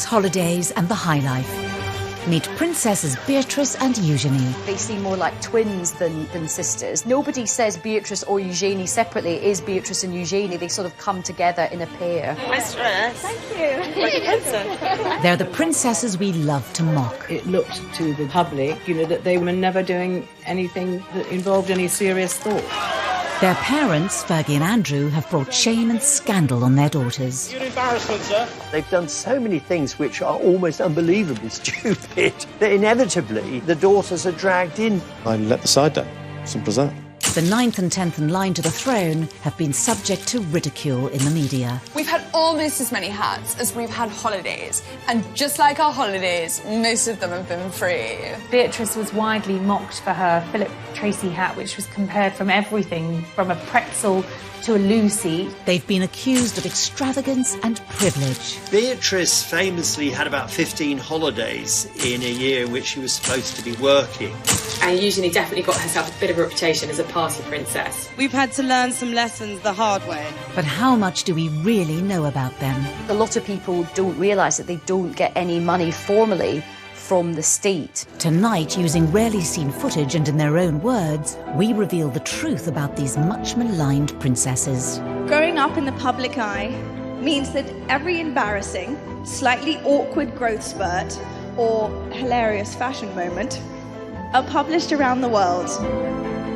York's holidays and the high life. Meet Princesses Beatrice and Eugenie. They seem more like twins than sisters. Nobody says Beatrice or Eugenie separately. It is Beatrice and Eugenie. They sort of come together in a pair. Nice dress. Thank you. Like a princess. They're the princesses we love to mock. It looked to the public, that they were never doing anything that involved any serious thought. Their parents, Fergie and Andrew, have brought shame and scandal on their daughters. You're an embarrassment, sir. They've done so many things which are almost unbelievably stupid that inevitably the daughters are dragged in. I let the side down. Simple as that. The 9th and 10th in line to the throne have been subject to ridicule in the media. We've had almost as many hats as we've had holidays, and just like our holidays, most of them have been free. Beatrice was widely mocked for her Philip Tracy hat, which was compared from everything from a pretzel to a Lucy. They've been accused of extravagance and privilege. Beatrice famously had about 15 holidays in a year in which she was supposed to be working. And Eugenie definitely got herself a bit of a reputation as a party princess. We've had to learn some lessons the hard way. But how much do we really know about them? A lot of people don't realise that they don't get any money formally from the state. Tonight, using rarely seen footage and in their own words, we reveal the truth about these much maligned princesses. Growing up in the public eye means that every embarrassing, slightly awkward growth spurt or hilarious fashion moment are published around the world.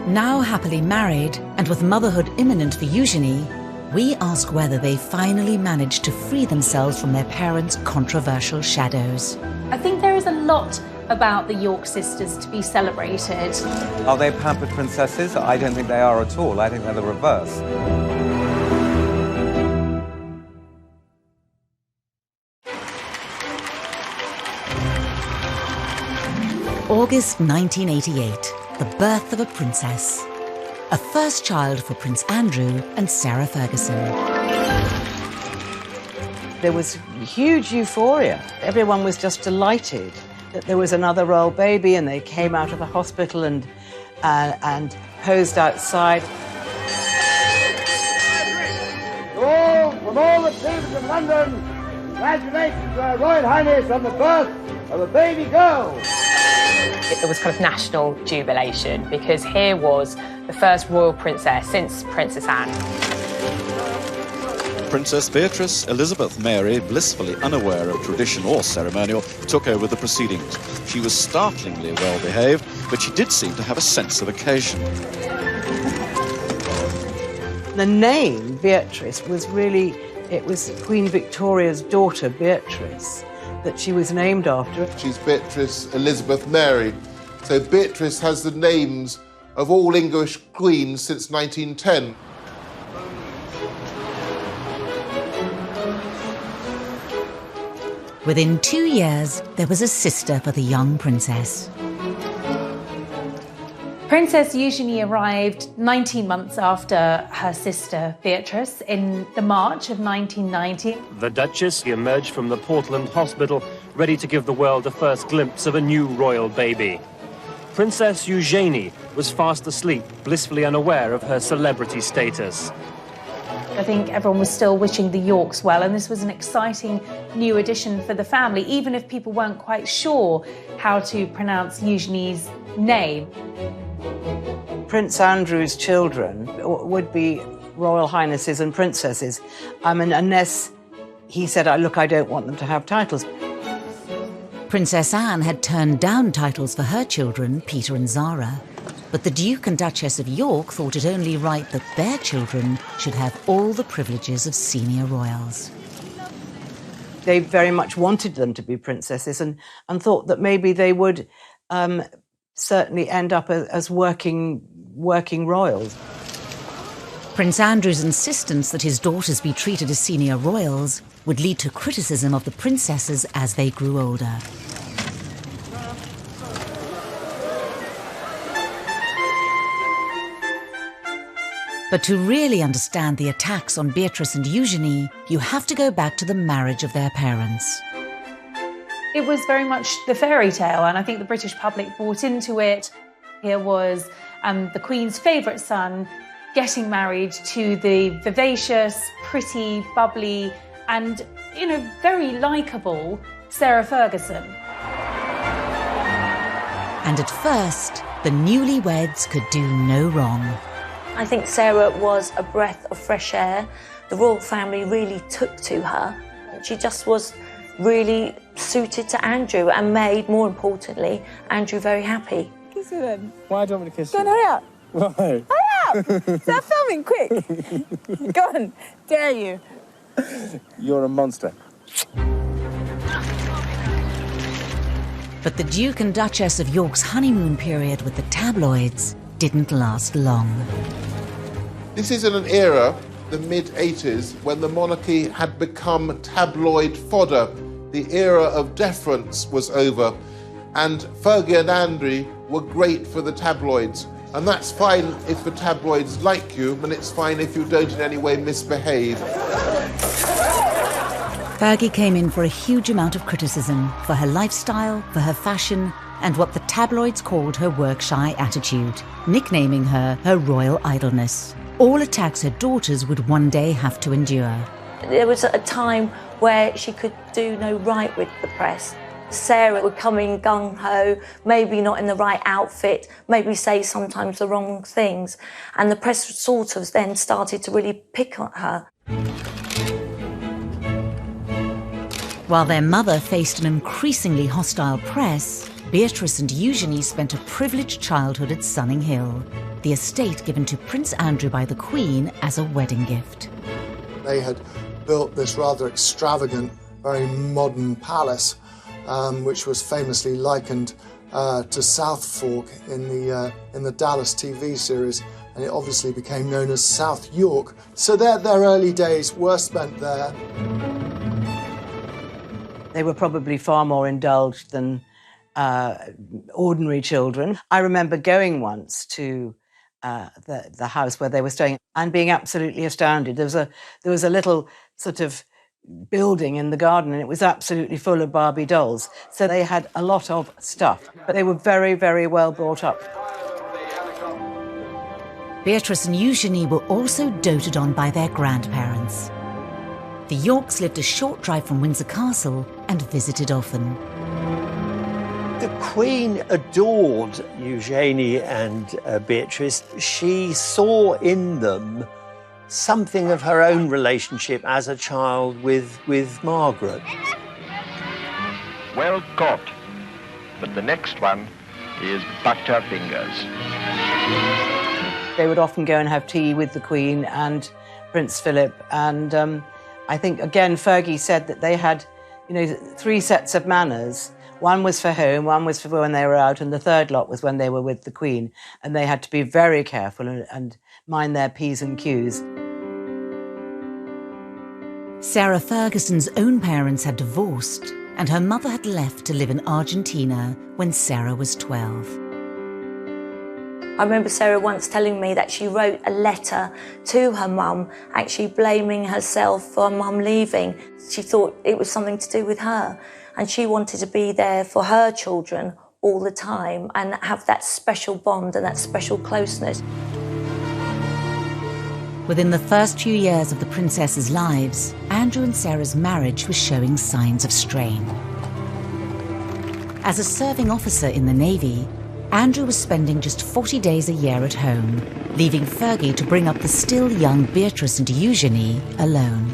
Now happily married, and with motherhood imminent for Eugenie, we ask whether they finally managed to free themselves from their parents' controversial shadows. I think there is a lot about the York sisters to be celebrated. Are they pampered princesses? I don't think they are at all. I think they're the reverse. August 1988, the birth of a princess. A first child for Prince Andrew and Sarah Ferguson. There was huge euphoria. Everyone was just delighted that there was another royal baby, and they came out of the hospital and posed outside. From all the teams of London, congratulations to Her Royal Highness on the birth of a baby girl. It was kind of national jubilation because here was the first royal princess since Princess Anne. Princess Beatrice Elizabeth Mary, blissfully unaware of tradition or ceremonial, took over the proceedings. She was startlingly well behaved, but she did seem to have a sense of occasion. The name Beatrice was really, it was Queen Victoria's daughter, Beatrice, that she was named after. She's Beatrice Elizabeth Mary. So Beatrice has the names of all English queens since 1910. Within 2 years, there was a sister for the young princess. Princess Eugenie arrived 19 months after her sister Beatrice in the March of 1990. The Duchess emerged from the Portland hospital, ready to give the world a first glimpse of a new royal baby. Princess Eugenie was fast asleep, blissfully unaware of her celebrity status. I think everyone was still wishing the Yorks well, and this was an exciting new addition for the family, even if people weren't quite sure how to pronounce Eugenie's name. Prince Andrew's children would be royal highnesses and princesses. Unless he said, look, I don't want them to have titles. Princess Anne had turned down titles for her children, Peter and Zara. But the Duke and Duchess of York thought it only right that their children should have all the privileges of senior royals. They very much wanted them to be princesses and thought that maybe they would certainly end up as working royals. Prince Andrew's insistence that his daughters be treated as senior royals would lead to criticism of the princesses as they grew older. But to really understand the attacks on Beatrice and Eugenie, you have to go back to the marriage of their parents. It was very much the fairy tale, and I think the British public bought into it. Here was the Queen's favourite son getting married to the vivacious, pretty, bubbly, and very likeable Sarah Ferguson. And at first, the newlyweds could do no wrong. I think Sarah was a breath of fresh air. The royal family really took to her. She just was really suited to Andrew and made, more importantly, Andrew very happy. Kiss her then. Why do you want me to kiss you? Go on, hurry up. Why? Hurry up! Start filming, quick. Go on, dare you. You're a monster. But the Duke and Duchess of York's honeymoon period with the tabloids didn't last long. This is in an era, the mid-80s, when the monarchy had become tabloid fodder. The era of deference was over, and Fergie and Andrew were great for the tabloids. And that's fine if the tabloids like you, and it's fine if you don't in any way misbehave. Fergie came in for a huge amount of criticism for her lifestyle, for her fashion, and what the tabloids called her work-shy attitude, nicknaming her royal idleness. All attacks her daughters would one day have to endure. There was a time where she could do no right with the press. Sarah would come in gung-ho, maybe not in the right outfit, maybe say sometimes the wrong things, and the press sort of then started to really pick on her. While their mother faced an increasingly hostile press, Beatrice and Eugenie spent a privileged childhood at Sunning Hill, the estate given to Prince Andrew by the Queen as a wedding gift. They had built this rather extravagant, very modern palace, which was famously likened to South Fork in the Dallas TV series, and it obviously became known as South York. So their early days were spent there. They were probably far more indulged than ordinary children. I remember going once to the house where they were staying and being absolutely astounded. There was a little sort of building in the garden, and it was absolutely full of Barbie dolls. So they had a lot of stuff, but they were very, very well brought up. Beatrice and Eugenie were also doted on by their grandparents. The Yorks lived a short drive from Windsor Castle and visited often. The Queen adored Eugenie and Beatrice. She saw in them something of her own relationship as a child with Margaret. Well caught, but the next one is butterfingers. They would often go and have tea with the Queen and Prince Philip, and I think, again, Fergie said that they had, 3 sets of manners. One was for home, one was for when they were out, and the third lot was when they were with the Queen. And they had to be very careful and mind their P's and Q's. Sarah Ferguson's own parents had divorced, and her mother had left to live in Argentina when Sarah was 12. I remember Sarah once telling me that she wrote a letter to her mum, actually blaming herself for her mum leaving. She thought it was something to do with her, and she wanted to be there for her children all the time and have that special bond and that special closeness. Within the first few years of the princesses' lives, Andrew and Sarah's marriage was showing signs of strain. As a serving officer in the Navy, Andrew was spending just 40 days a year at home, leaving Fergie to bring up the still young Beatrice and Eugenie alone.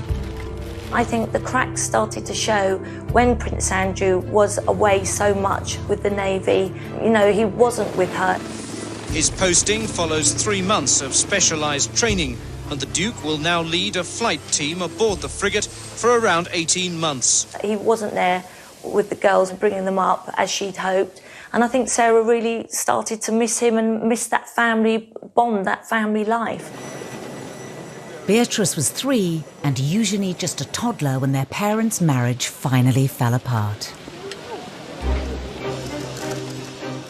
I think the cracks started to show when Prince Andrew was away so much with the Navy. He wasn't with her. His posting follows 3 months of specialised training, and the Duke will now lead a flight team aboard the frigate for around 18 months. He wasn't there with the girls and bringing them up as she'd hoped. And I think Sarah really started to miss him and miss that family bond, that family life. Beatrice was 3 and Eugenie just a toddler when their parents' marriage finally fell apart.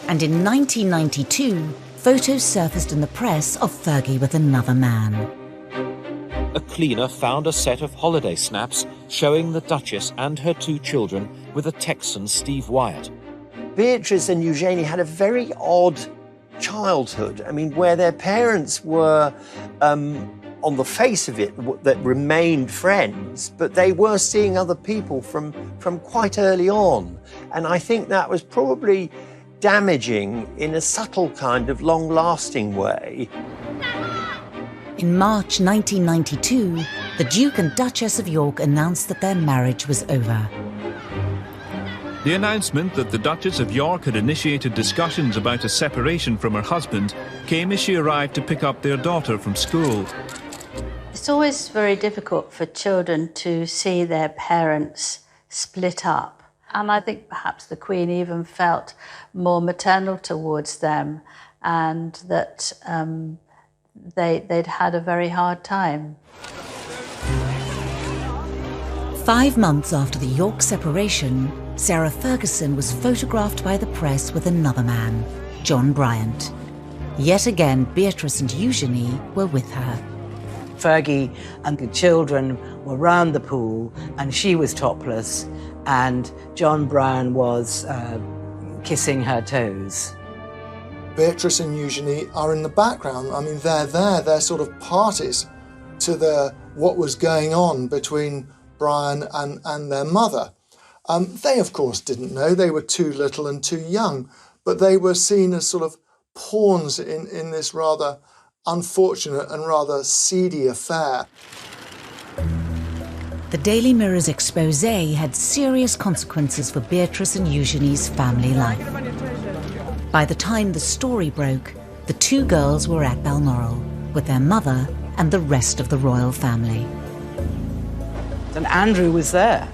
And in 1992, photos surfaced in the press of Fergie with another man. A cleaner found a set of holiday snaps showing the Duchess and her 2 children with a Texan Steve Wyatt. Beatrice and Eugenie had a very odd childhood. I mean, where their parents were on the face of it, that remained friends, but they were seeing other people from quite early on. And I think that was probably damaging in a subtle kind of long-lasting way. In March 1992, the Duke and Duchess of York announced that their marriage was over. The announcement that the Duchess of York had initiated discussions about a separation from her husband came as she arrived to pick up their daughter from school. It's always very difficult for children to see their parents split up. And I think perhaps the Queen even felt more maternal towards them, and that they'd had a very hard time. 5 months after the York separation, Sarah Ferguson was photographed by the press with another man, John Bryant. Yet again, Beatrice and Eugenie were with her. Fergie and the children were round the pool, and she was topless, and John Brown was kissing her toes. Beatrice and Eugenie are in the background. I mean, they're there, they're sort of parties to what was going on between Brian and their mother. They, of course, didn't know. They were too little and too young, but they were seen as sort of pawns in this rather unfortunate and rather seedy affair. The Daily Mirror's expose had serious consequences for Beatrice and Eugenie's family life. By the time the story broke, the two girls were at Balmoral with their mother and the rest of the royal family. And Andrew was there,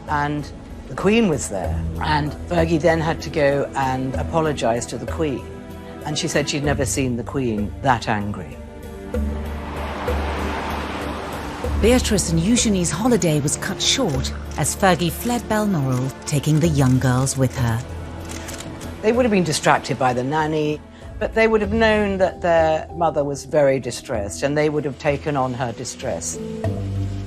and the Queen was there, and Fergie then had to go and apologise to the Queen, and she said she'd never seen the Queen that angry. Beatrice and Eugenie's holiday was cut short as Fergie fled Balmoral, taking the young girls with her. They would have been distracted by the nanny, but they would have known that their mother was very distressed, and they would have taken on her distress.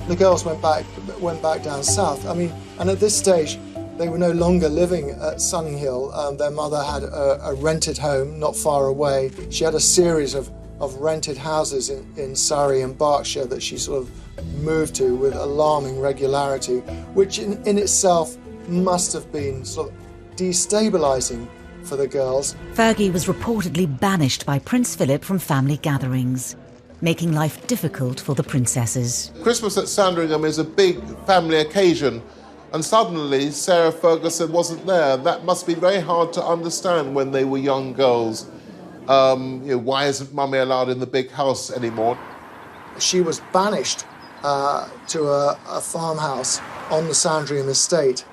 The girls went back down south. I mean, and at this stage, they were no longer living at Sunninghill. Their mother had a rented home not far away. She had a series of rented houses in Surrey and Berkshire that she sort of moved to with alarming regularity, which in itself must have been sort of destabilising for the girls. Fergie was reportedly banished by Prince Philip from family gatherings, making life difficult for the princesses. Christmas at Sandringham is a big family occasion, and suddenly Sarah Ferguson wasn't there. That must be very hard to understand when they were young girls. Why isn't Mummy allowed in the big house anymore? She was banished to a farmhouse on the Sandringham estate.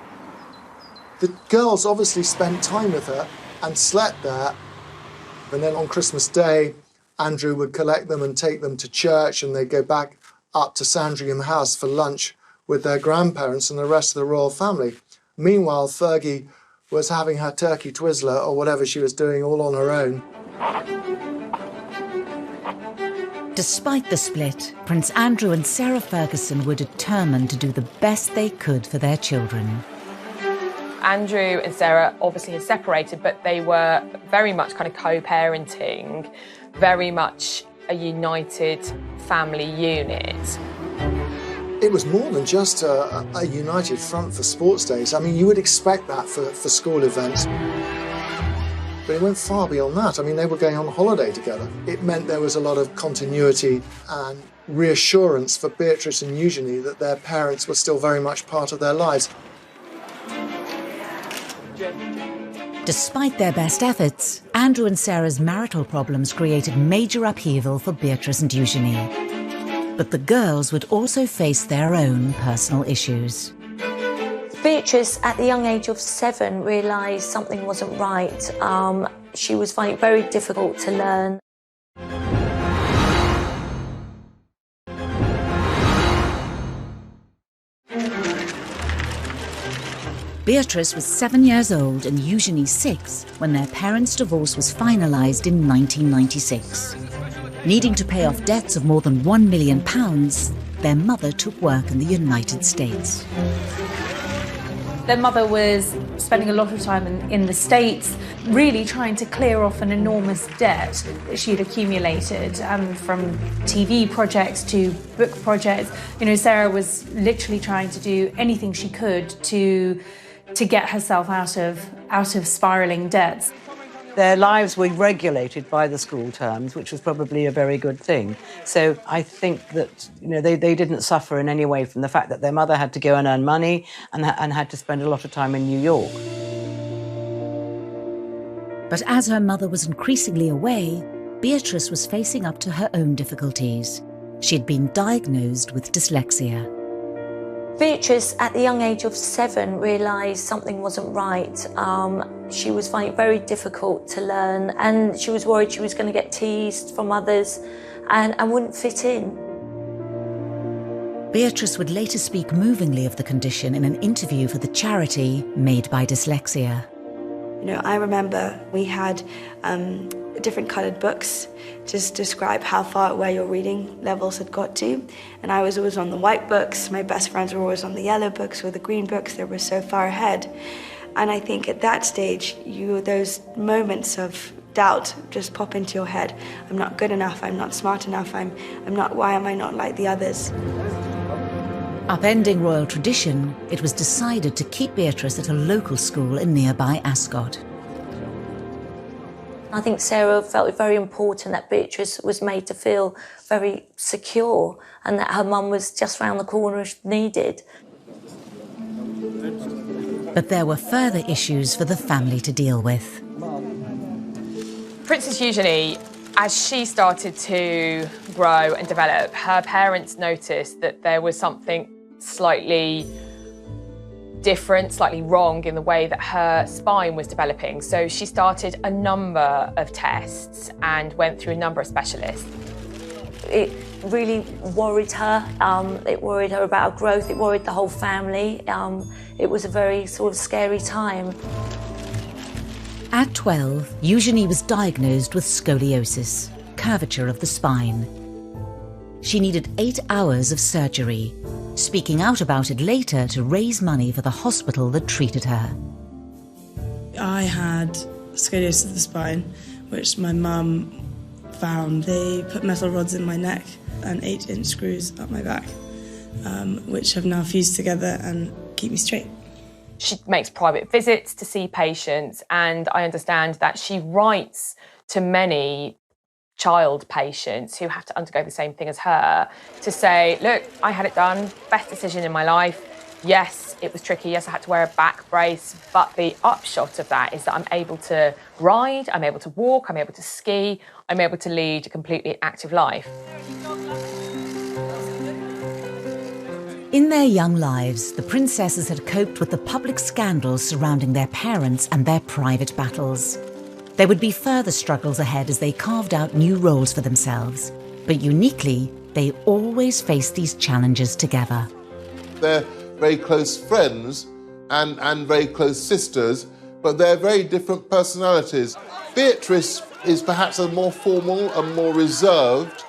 The girls obviously spent time with her and slept there, and then on Christmas Day, Andrew would collect them and take them to church, and they'd go back up to Sandringham House for lunch with their grandparents and the rest of the royal family. Meanwhile, Fergie was having her turkey twizzler or whatever she was doing all on her own. Despite the split, Prince Andrew and Sarah Ferguson were determined to do the best they could for their children. Andrew and Sarah obviously had separated, but they were very much kind of co-parenting, very much a united family unit. It was more than just a united front for sports days. I mean, you would expect that for school events. But it went far beyond that. I mean, they were going on holiday together. It meant there was a lot of continuity and reassurance for Beatrice and Eugenie that their parents were still very much part of their lives. Despite their best efforts, Andrew and Sarah's marital problems created major upheaval for Beatrice and Eugenie. But the girls would also face their own personal issues. Beatrice, at the young age of 7, realised something wasn't right. She was finding it very difficult to learn. Beatrice was 7 years old and Eugenie 6 when their parents' divorce was finalised in 1996. Needing to pay off debts of more than £1 million, their mother took work in the United States. Their mother was spending a lot of time in the States, really trying to clear off an enormous debt that she'd accumulated, from TV projects to book projects. You know, Sarah was literally trying to do anything she could to get herself out of spiralling debts. Their lives were regulated by the school terms, which was probably a very good thing. So I think that, you know, they didn't suffer in any way from the fact that their mother had to go and earn money and had to spend a lot of time in New York. But as her mother was increasingly away, Beatrice was facing up to her own difficulties. She'd been diagnosed with dyslexia. Beatrice, at the young age of 7, realised something wasn't right. She was finding it very difficult to learn, and she was worried she was going to get teased from others and wouldn't fit in. Beatrice would later speak movingly of the condition in an interview for the charity Made by Dyslexia. You know, I remember we had different coloured books just describe how far away your reading levels had got to. And I was always on the white books. My best friends were always on the yellow books or the green books. They were so far ahead. And I think at that stage, those moments of doubt just pop into your head. I'm not good enough. I'm not smart enough. I'm not. Why am I not like the others? Upending royal tradition, it was decided to keep Beatrice at a local school in nearby Ascot. I think Sarah felt it very important that Beatrice was made to feel very secure and that her mum was just round the corner if needed. But there were further issues for the family to deal with. Princess Eugenie, as she started to grow and develop, her parents noticed that there was something slightly different, slightly wrong in the way that her spine was developing. So she started a number of tests and went through a number of specialists. It really worried her. It worried her about her growth. It worried the whole family. It was a very sort of scary time. At 12, Eugenie was diagnosed with scoliosis, curvature of the spine. She needed 8 hours of surgery, speaking out about it later to raise money for the hospital that treated her. I had scoliosis of the spine, which my mum found. They put metal rods in my neck and 8-inch screws up my back, which have now fused together and keep me straight. She makes private visits to see patients, and I understand that she writes to many child patients who have to undergo the same thing as her to say, look, I had it done, best decision in my life. Yes, it was tricky. Yes, I had to wear a back brace, but the upshot of that is that I'm able to ride, I'm able to walk, I'm able to ski, I'm able to lead a completely active life. In their young lives, the princesses had coped with the public scandals surrounding their parents and their private battles. There would be further struggles ahead as they carved out new roles for themselves. But uniquely, they always faced these challenges together. They're very close friends and very close sisters, but they're very different personalities. Beatrice is perhaps a more formal and more reserved.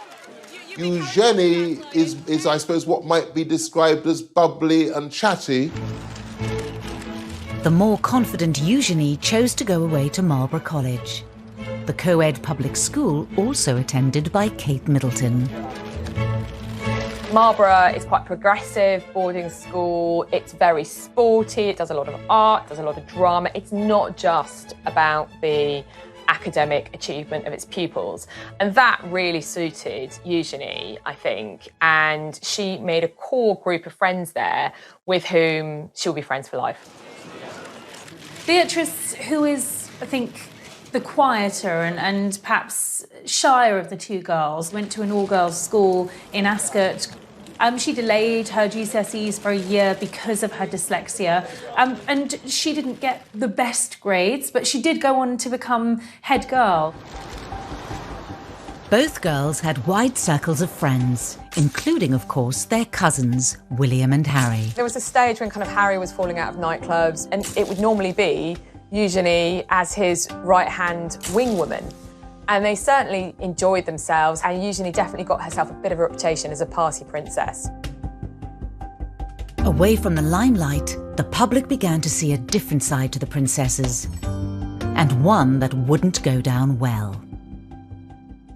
Eugenie is, I suppose, what might be described as bubbly and chatty. The more confident Eugenie chose to go away to Marlborough College, the co-ed public school also attended by Kate Middleton. Marlborough is quite progressive boarding school. It's very sporty. It does a lot of art, does a lot of drama. It's not just about the academic achievement of its pupils. And that really suited Eugenie, I think. And she made a core group of friends there with whom she'll be friends for life. Beatrice, who is, I think, the quieter and perhaps shyer of the two girls, went to an all-girls school in Ascot. She delayed her GCSEs for a year because of her dyslexia, and she didn't get the best grades, but she did go on to become head girl. Both girls had wide circles of friends, including, of course, their cousins, William and Harry. There was a stage when kind of Harry was falling out of nightclubs, and it would normally be Eugenie as his right-hand wing woman. And they certainly enjoyed themselves, and Eugenie definitely got herself a bit of a reputation as a party princess. Away from the limelight, the public began to see a different side to the princesses, and one that wouldn't go down well.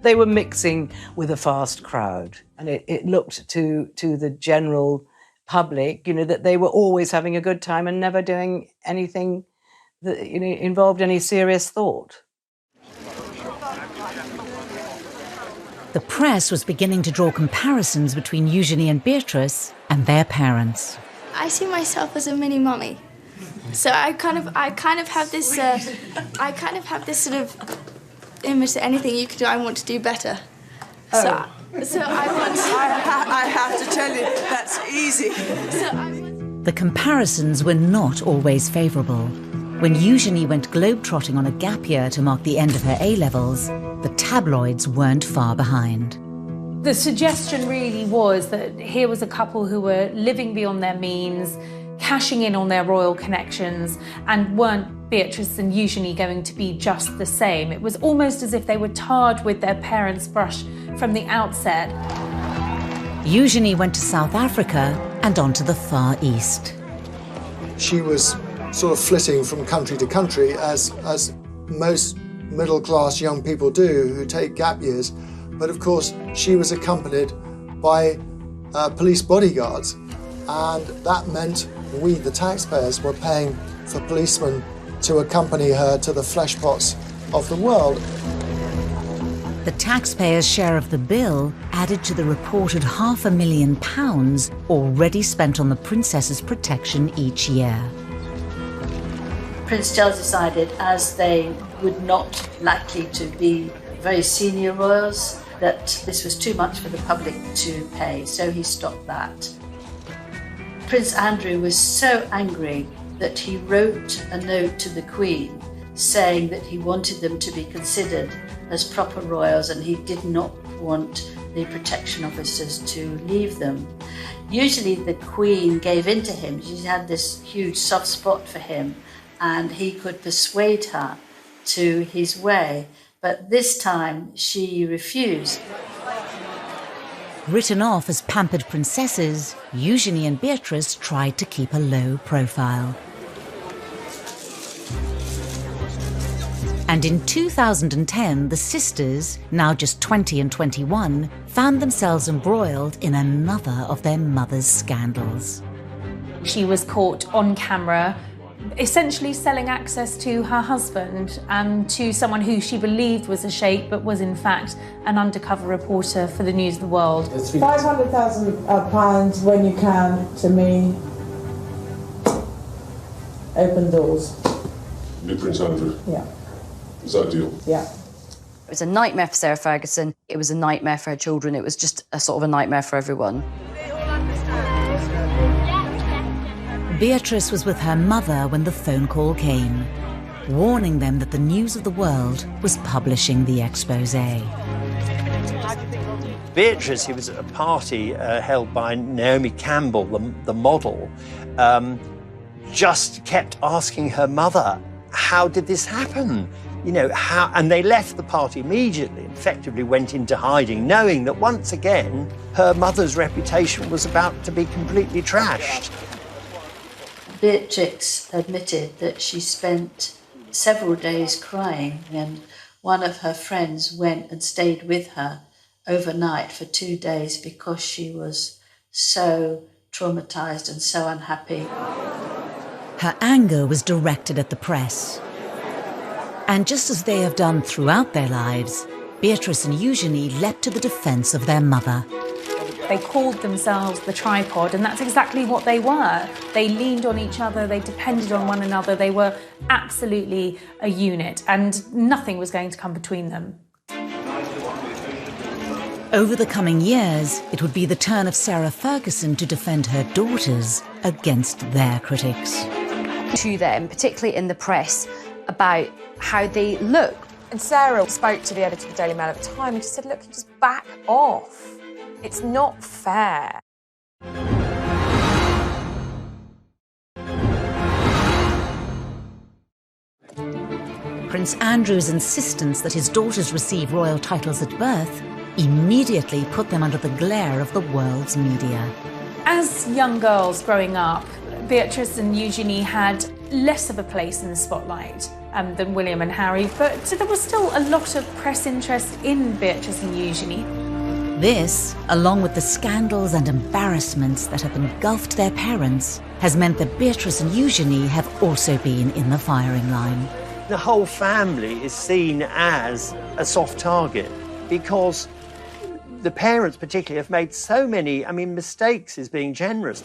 They were mixing with a fast crowd, and it looked to the general public, you know, that they were always having a good time and never doing anything that, you know, involved any serious thought. The press was beginning to draw comparisons between Eugenie and Beatrice and their parents. I see myself as a mini mummy, so I kind of have this sort of image that anything you could do, I want to do better. Oh. So I want. I have to tell you, that's easy. The comparisons were not always favourable. When Eugenie went globetrotting on a gap year to mark the end of her A-levels, the tabloids weren't far behind. The suggestion really was that here was a couple who were living beyond their means, cashing in on their royal connections, and weren't Beatrice and Eugenie going to be just the same. It was almost as if they were tarred with their parents' brush from the outset. Eugenie went to South Africa and on to the Far East. She was sort of flitting from country to country, as most middle-class young people do who take gap years. But of course, she was accompanied by police bodyguards, and that meant we, the taxpayers, were paying for policemen to accompany her to the flesh pots of the world. The taxpayers' share of the bill added to the reported £500,000 already spent on the princess's protection each year. Prince Charles decided, as they would not likely to be very senior royals, that this was too much for the public to pay, so he stopped that. Prince Andrew was so angry that he wrote a note to the Queen saying that he wanted them to be considered as proper royals and he did not want the protection officers to leave them. Usually the Queen gave in to him. She had this huge soft spot for him and he could persuade her to his way, but this time she refused. Written off as pampered princesses, Eugenie and Beatrice tried to keep a low profile. And in 2010, the sisters, now just 20 and 21, found themselves embroiled in another of their mother's scandals. She was caught on camera essentially selling access to her husband to someone who she believed was a sheikh but was in fact an undercover reporter for the News of the World. £500,000 when you can, to me, open doors. New Prince Andrew? Yeah. Is that a deal? Yeah. It was a nightmare for Sarah Ferguson. It was a nightmare for her children. It was just a sort of a nightmare for everyone. Beatrice was with her mother when the phone call came, warning them that the News of the World was publishing the exposé. Beatrice, who was at a party held by Naomi Campbell, the model, just kept asking her mother, how did this happen? You know, how? And they left the party immediately, effectively went into hiding, knowing that once again, her mother's reputation was about to be completely trashed. Beatrix admitted that she spent several days crying, and one of her friends went and stayed with her overnight for 2 days because she was so traumatised and so unhappy. Her anger was directed at the press. And just as they have done throughout their lives, Beatrice and Eugenie leapt to the defence of their mother. They called themselves the tripod, and that's exactly what they were. They leaned on each other, they depended on one another, they were absolutely a unit, and nothing was going to come between them. Over the coming years, it would be the turn of Sarah Ferguson to defend her daughters against their critics. To them, particularly in the press, about how they look. And Sarah spoke to the editor of the Daily Mail at the time and she said, look, you just back off. It's not fair. Prince Andrew's insistence that his daughters receive royal titles at birth immediately put them under the glare of the world's media. As young girls growing up, Beatrice and Eugenie had less of a place in the spotlight than William and Harry, but there was still a lot of press interest in Beatrice and Eugenie. This, along with the scandals and embarrassments that have engulfed their parents, has meant that Beatrice and Eugenie have also been in the firing line. The whole family is seen as a soft target because the parents particularly have made so many, mistakes is being generous,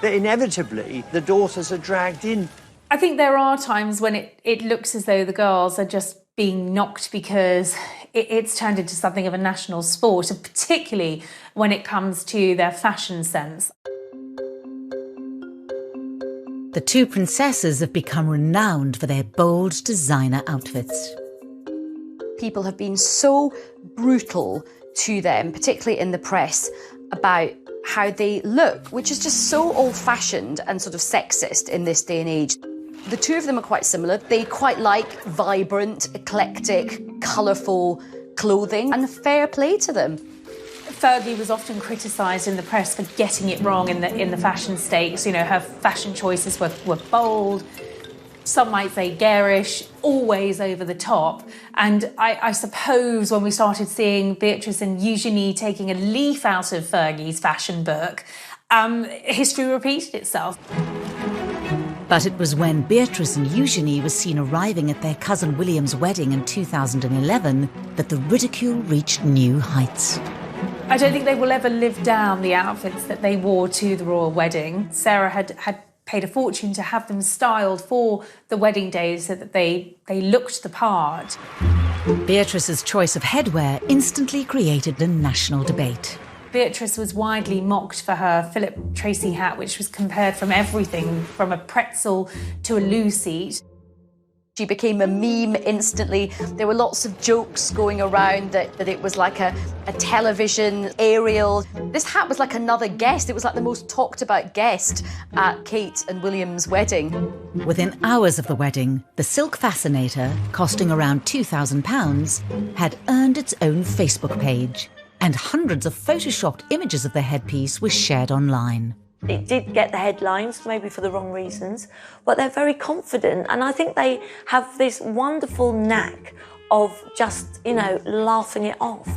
that inevitably the daughters are dragged in. I think there are times when it looks as though the girls are just being knocked because it's turned into something of a national sport, and particularly when it comes to their fashion sense. The two princesses have become renowned for their bold designer outfits. People have been so brutal to them, particularly in the press, about how they look, which is just so old-fashioned and sort of sexist in this day and age. The two of them are quite similar. They quite like vibrant, eclectic, colourful clothing, and fair play to them. Fergie was often criticised in the press for getting it wrong in the fashion stakes. You know, her fashion choices were bold, some might say garish, always over the top. And I suppose when we started seeing Beatrice and Eugenie taking a leaf out of Fergie's fashion book, history repeated itself. But it was when Beatrice and Eugenie were seen arriving at their cousin William's wedding in 2011 that the ridicule reached new heights. I don't think they will ever live down the outfits that they wore to the royal wedding. Sarah had paid a fortune to have them styled for the wedding day so that they looked the part. Beatrice's choice of headwear instantly created a national debate. Beatrice was widely mocked for her Philip Tracy hat, which was compared from everything from a pretzel to a loo seat. She became a meme instantly. There were lots of jokes going around that it was like a television aerial. This hat was like another guest. It was like the most talked about guest at Kate and William's wedding. Within hours of the wedding, the silk fascinator, costing around £2,000, had earned its own Facebook page, and hundreds of photoshopped images of the headpiece were shared online. It did get the headlines, maybe for the wrong reasons, but they're very confident, and I think they have this wonderful knack of just, laughing it off.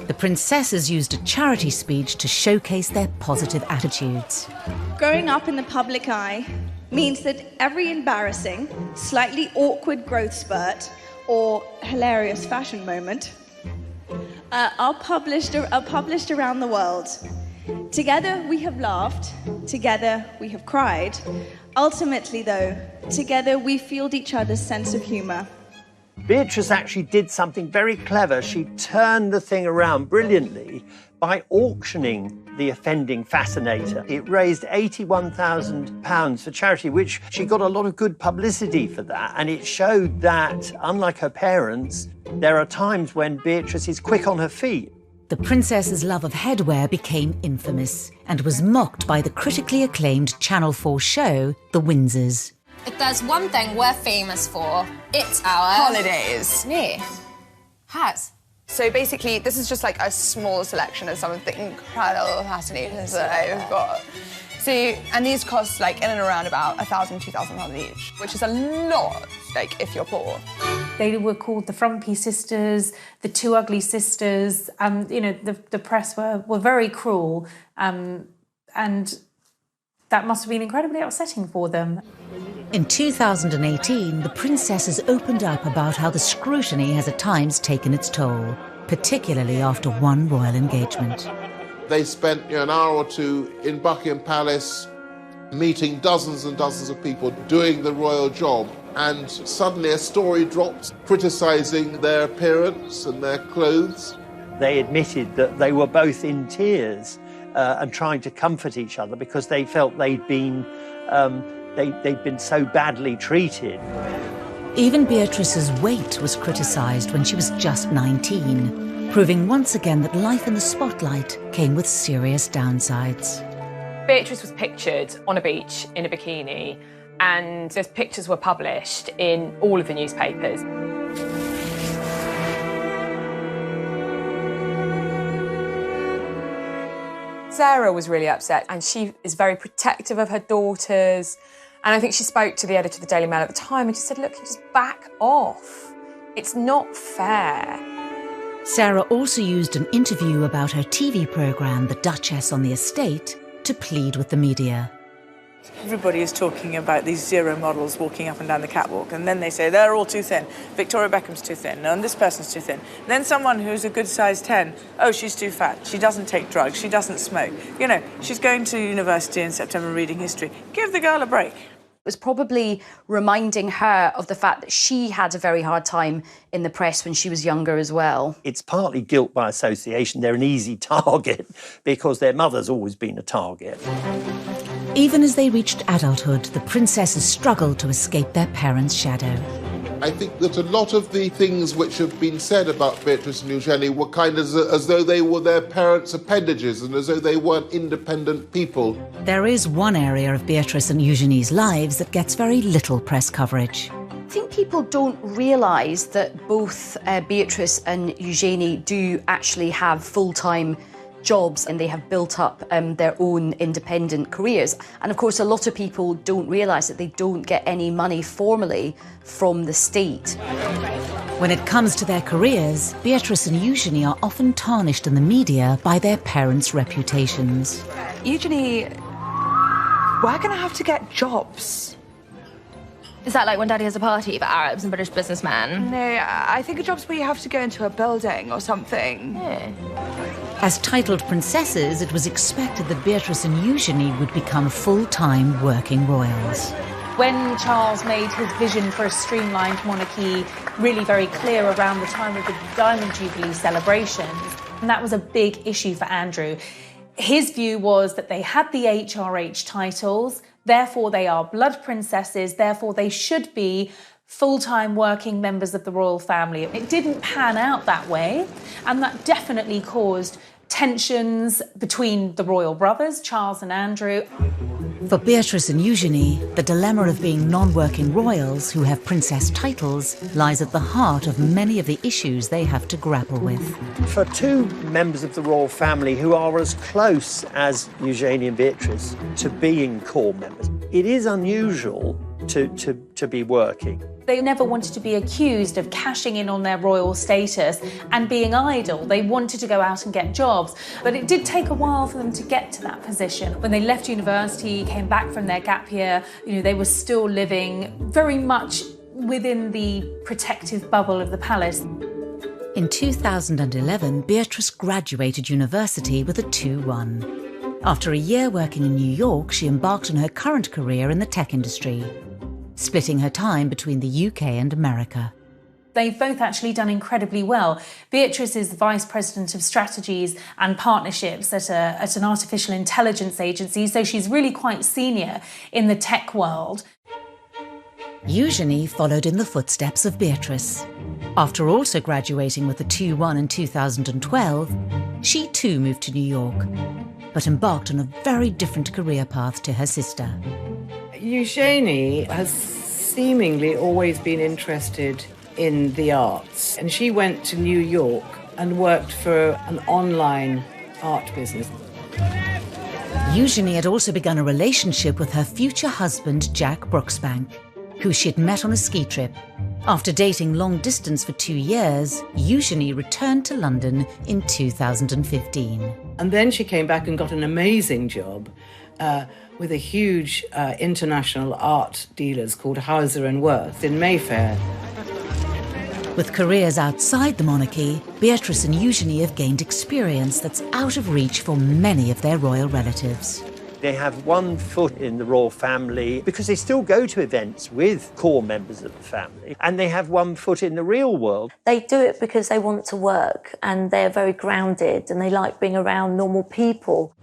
The princesses used a charity speech to showcase their positive attitudes. Growing up in the public eye means that every embarrassing, slightly awkward growth spurt or hilarious fashion moment are published around the world. Together we have laughed, together we have cried. Ultimately, though, together we fueled each other's sense of humour. Beatrice actually did something very clever. She turned the thing around brilliantly by auctioning the offending fascinator. It raised £81,000 for charity, which she got a lot of good publicity for that. And it showed that, unlike her parents, there are times when Beatrice is quick on her feet. The princess's love of headwear became infamous and was mocked by the critically acclaimed Channel 4 show, The Windsors. If there's one thing we're famous for, it's our... holidays. Yeah. Hats. So basically, this is just like a small selection of some of the incredible fascinators that I've got. So, and these cost like in and around about £1,000, £2,000 each, which is a lot, like if you're poor. They were called the Frumpy Sisters, the Two Ugly Sisters. The press were very cruel, and that must have been incredibly upsetting for them. In 2018, the princesses opened up about how the scrutiny has at times taken its toll, particularly after one royal engagement. They spent an hour or two in Buckingham Palace meeting dozens and dozens of people doing the royal job, and suddenly a story dropped criticising their appearance and their clothes. They admitted that they were both in tears and trying to comfort each other because they felt they'd been so badly treated. Even Beatrice's weight was criticised when she was just 19, proving once again that life in the spotlight came with serious downsides. Beatrice was pictured on a beach in a bikini, and those pictures were published in all of the newspapers. Sarah was really upset, and she is very protective of her daughters. And I think she spoke to the editor of the Daily Mail at the time and just said, look, you just back off. It's not fair. Sarah also used an interview about her TV programme, The Duchess on the Estate, to plead with the media. Everybody is talking about these zero models walking up and down the catwalk, and then they say they're all too thin. Victoria Beckham's too thin, and this person's too thin. Then someone who's a good size 10, oh, she's too fat, she doesn't take drugs, she doesn't smoke. You know, she's going to university in September reading history. Give the girl a break. It was probably reminding her of the fact that she had a very hard time in the press when she was younger as well. It's partly guilt by association. They're an easy target because their mother's always been a target. Even as they reached adulthood, the princesses struggled to escape their parents' shadow. I think that a lot of the things which have been said about Beatrice and Eugenie were kind of as though they were their parents' appendages and as though they weren't independent people. There is one area of Beatrice and Eugenie's lives that gets very little press coverage. I think people don't realise that both Beatrice and Eugenie do actually have full-time jobs, and they have built up their own independent careers. And of course, a lot of people don't realise that they don't get any money formally from the state. When it comes to their careers, Beatrice and Eugenie are often tarnished in the media by their parents' reputations. Eugenie, we're going to have to get jobs. Is that like when Daddy has a party for Arabs and British businessmen? No, I think a job's where you have to go into a building or something. As titled princesses, it was expected that Beatrice and Eugenie would become full-time working royals. When Charles made his vision for a streamlined monarchy really very clear around the time of the Diamond Jubilee celebrations, and that was a big issue for Andrew. His view was that they had the HRH titles, therefore they are blood princesses, therefore they should be full-time working members of the royal family. It didn't pan out that way, and that definitely caused tensions between the royal brothers, Charles and Andrew. For Beatrice and Eugenie, the dilemma of being non-working royals who have princess titles lies at the heart of many of the issues they have to grapple with. For two members of the royal family who are as close as Eugenie and Beatrice to being core members, it is unusual to be working. They never wanted to be accused of cashing in on their royal status and being idle. They wanted to go out and get jobs. But it did take a while for them to get to that position. When they left university, came back from their gap year, they were still living very much within the protective bubble of the palace. In 2011, Beatrice graduated university with a 2-1. After a year working in New York, she embarked on her current career in the tech industry, splitting her time between the UK and America. They've both actually done incredibly well. Beatrice is the Vice President of Strategies and Partnerships at an artificial intelligence agency, so she's really quite senior in the tech world. Eugenie followed in the footsteps of Beatrice. After also graduating with a 2-1 in 2012, she too moved to New York, but embarked on a very different career path to her sister. Eugenie has seemingly always been interested in the arts, and she went to New York and worked for an online art business. Eugenie had also begun a relationship with her future husband, Jack Brooksbank, who she'd met on a ski trip. After dating long distance for 2 years, Eugenie returned to London in 2015. And then she came back and got an amazing job with a huge international art dealers called Hauser & Wirth in Mayfair. With careers outside the monarchy, Beatrice and Eugenie have gained experience that's out of reach for many of their royal relatives. They have one foot in the royal family because they still go to events with core members of the family, and they have one foot in the real world. They do it because they want to work and they're very grounded and they like being around normal people.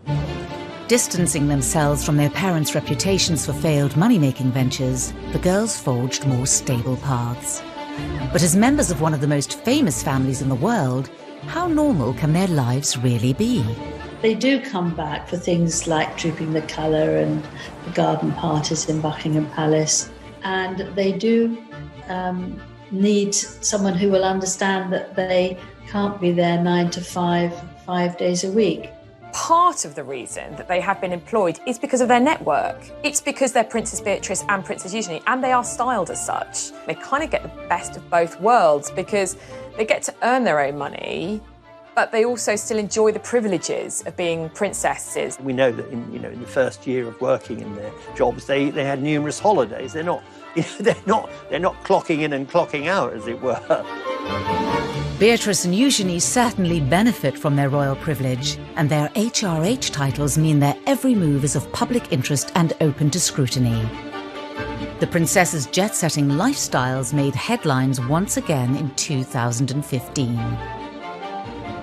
Distancing themselves from their parents' reputations for failed money-making ventures, the girls forged more stable paths. But as members of one of the most famous families in the world, how normal can their lives really be? They do come back for things like Trooping the Colour and the garden parties in Buckingham Palace. And they do need someone who will understand that they can't be there 9 to 5, 5 days a week. Part of the reason that they have been employed is because of their network. It's because they're Princess Beatrice and Princess Eugenie, and they are styled as such. They kind of get the best of both worlds because they get to earn their own money, but they also still enjoy the privileges of being princesses. We know that in the first year of working in their jobs, they had numerous holidays. They're not clocking in and clocking out, as it were. Beatrice and Eugenie certainly benefit from their royal privilege, and their HRH titles mean their every move is of public interest and open to scrutiny. The princesses' jet-setting lifestyles made headlines once again in 2015.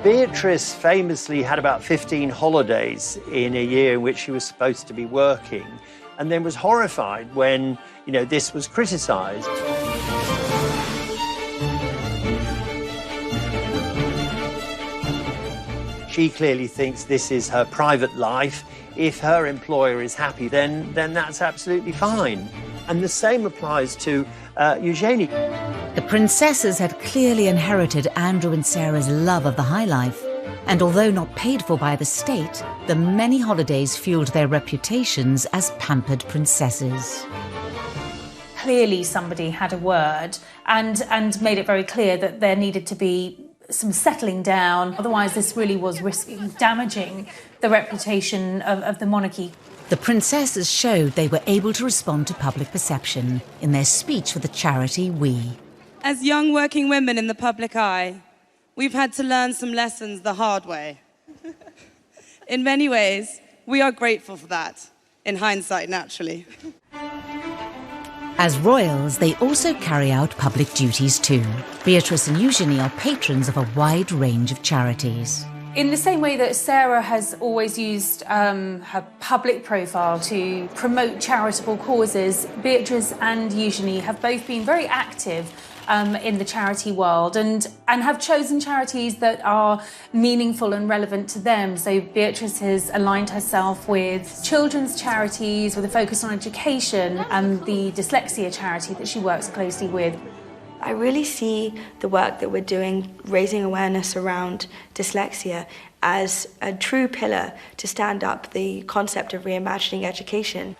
Beatrice famously had about 15 holidays in a year in which she was supposed to be working, and then was horrified when, this was criticised. She clearly thinks this is her private life. If her employer is happy, then that's absolutely fine. And the same applies to Eugenie. The princesses had clearly inherited Andrew and Sarah's love of the high life, and although not paid for by the state, the many holidays fueled their reputations as pampered princesses. Clearly somebody had a word and made it very clear that there needed to be some settling down. Otherwise, this really was risking damaging the reputation of the monarchy. The princesses showed they were able to respond to public perception in their speech for the charity We. As young working women in the public eye, we've had to learn some lessons the hard way. In many ways, we are grateful for that, in hindsight, naturally. As royals, they also carry out public duties too. Beatrice and Eugenie are patrons of a wide range of charities. In the same way that Sarah has always used her public profile to promote charitable causes, Beatrice and Eugenie have both been very active in the charity world and have chosen charities that are meaningful and relevant to them. So Beatrice has aligned herself with children's charities with a focus on education and the dyslexia charity that she works closely with. I really see the work that we're doing, raising awareness around dyslexia, as a true pillar to stand up the concept of reimagining education.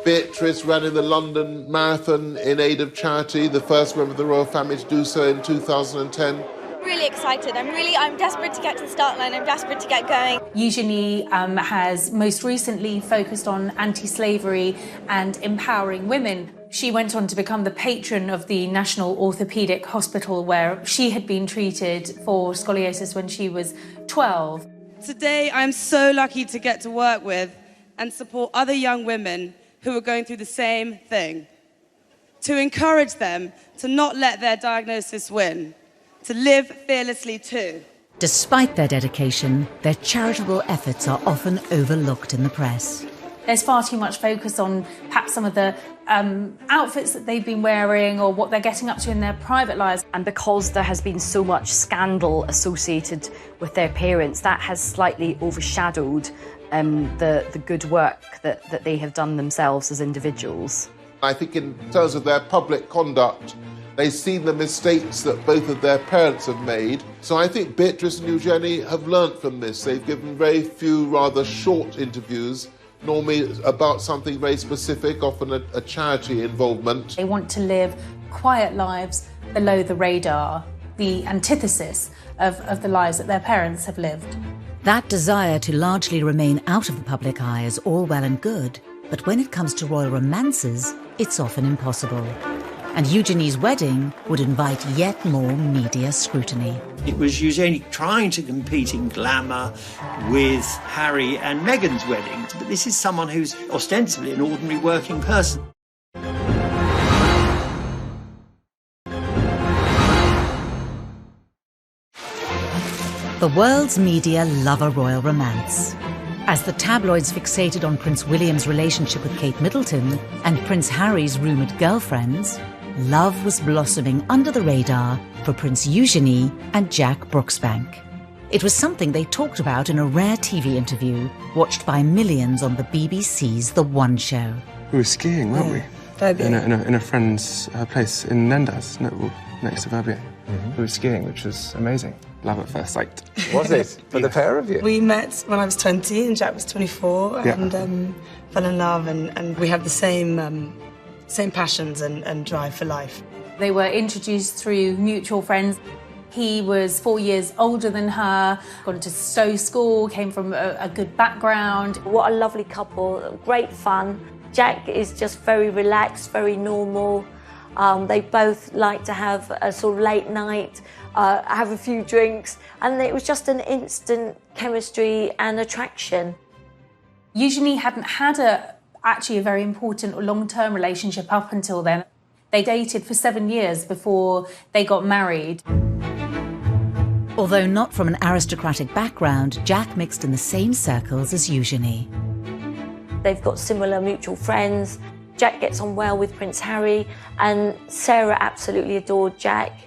Beatrice ran in the London Marathon in aid of charity, the first member of the royal family to do so in 2010. Really excited. I'm desperate to get to the start line. I'm desperate to get going. Eugenie has most recently focused on anti-slavery and empowering women. She went on to become the patron of the National Orthopaedic Hospital, where she had been treated for scoliosis when she was 12. Today, I'm so lucky to get to work with and support other young women who are going through the same thing. To encourage them to not let their diagnosis win, to live fearlessly too. Despite their dedication, their charitable efforts are often overlooked in the press. There's far too much focus on perhaps some of the outfits that they've been wearing or what they're getting up to in their private lives. And because there has been so much scandal associated with their parents, that has slightly overshadowed the good work that they have done themselves as individuals. I think in terms of their public conduct, they've seen the mistakes that both of their parents have made. So I think Beatrice and Eugenie have learnt from this. They've given very few rather short interviews, normally about something very specific, often a charity involvement. They want to live quiet lives below the radar, the antithesis of the lives that their parents have lived. That desire to largely remain out of the public eye is all well and good, but when it comes to royal romances, it's often impossible. And Eugenie's wedding would invite yet more media scrutiny. It was Eugenie trying to compete in glamour with Harry and Meghan's weddings, but this is someone who's ostensibly an ordinary working person. The world's media love a royal romance. As the tabloids fixated on Prince William's relationship with Kate Middleton and Prince Harry's rumoured girlfriends, love was blossoming under the radar for Prince Eugenie and Jack Brooksbank. It was something they talked about in a rare TV interview watched by millions on the BBC's The One Show. We were skiing, weren't we? in a friend's place in Nendas, next to Verbier. We were skiing, which was amazing. Love at first sight. Was it? For the pair of you? We met when I was 20 and Jack was 24 and fell in love and we had the same passions and drive for life. They were introduced through mutual friends. He was 4 years older than her, got into Stowe School, came from a good background. What a lovely couple, great fun. Jack is just very relaxed, very normal. They both like to have a sort of late night, have a few drinks, and it was just an instant chemistry and attraction. Eugenie hadn't had actually a very important or long-term relationship up until then. They dated for 7 years before they got married. Although not from an aristocratic background, Jack mixed in the same circles as Eugenie. They've got similar mutual friends. Jack gets on well with Prince Harry, and Sarah absolutely adored Jack,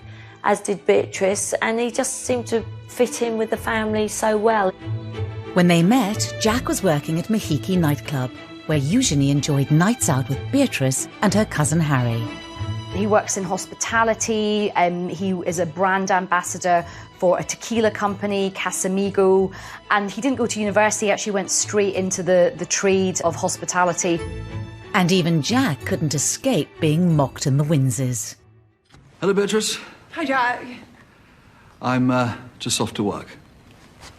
as did Beatrice, and he just seemed to fit in with the family so well. When they met, Jack was working at Mahiki nightclub, where Eugenie enjoyed nights out with Beatrice and her cousin Harry. He works in hospitality, he is a brand ambassador for a tequila company, Casamigo, and he didn't go to university, he actually went straight into the trade of hospitality. And even Jack couldn't escape being mocked in the Windsor's. Hello, Beatrice. Hi, Jack. I'm just off to work.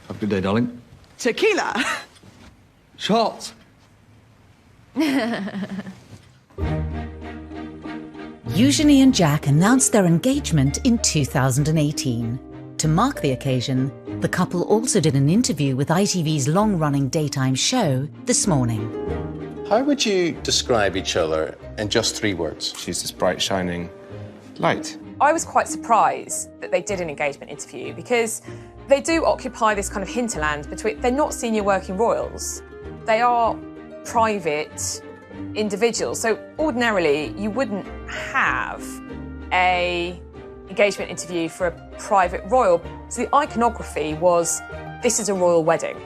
Have a good day, darling. Tequila. Shots. Eugenie and Jack announced their engagement in 2018. To mark the occasion, the couple also did an interview with ITV's long-running daytime show This Morning. How would you describe each other in just 3 words? She's this bright, shining light. I was quite surprised that they did an engagement interview because they do occupy this kind of hinterland between, they're not senior working royals. They are private individuals. So ordinarily you wouldn't have a engagement interview for a private royal. So the iconography was, this is a royal wedding.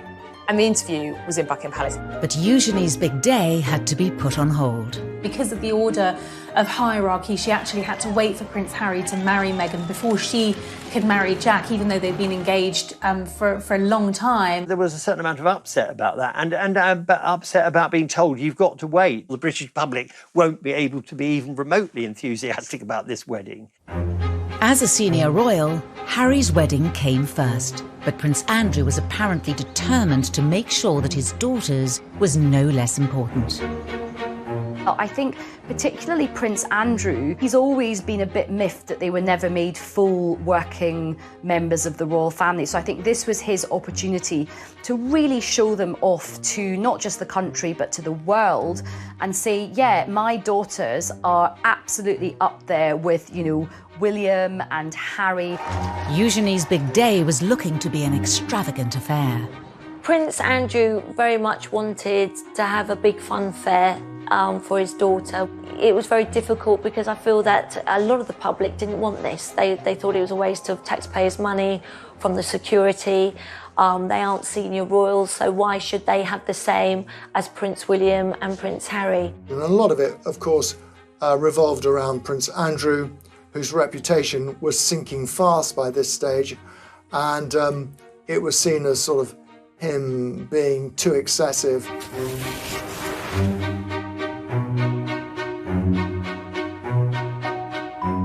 And the interview was in Buckingham Palace. But Eugenie's big day had to be put on hold. Because of the order of hierarchy, she actually had to wait for Prince Harry to marry Meghan before she could marry Jack, even though they'd been engaged for a long time. There was a certain amount of upset about that and upset about being told you've got to wait. The British public won't be able to be even remotely enthusiastic about this wedding. As a senior royal, Harry's wedding came first, but Prince Andrew was apparently determined to make sure that his daughter's was no less important. I think particularly Prince Andrew, he's always been a bit miffed that they were never made full working members of the royal family. So I think this was his opportunity to really show them off to not just the country, but to the world and say, yeah, my daughters are absolutely up there with, you know, William and Harry. Eugenie's big day was looking to be an extravagant affair. Prince Andrew very much wanted to have a big fun fair for his daughter. It was very difficult because I feel that a lot of the public didn't want this. They thought it was a waste of taxpayers' money from the security. They aren't senior royals, so why should they have the same as Prince William and Prince Harry? And a lot of it, of course, revolved around Prince Andrew, whose reputation was sinking fast by this stage, and it was seen as sort of him being too excessive.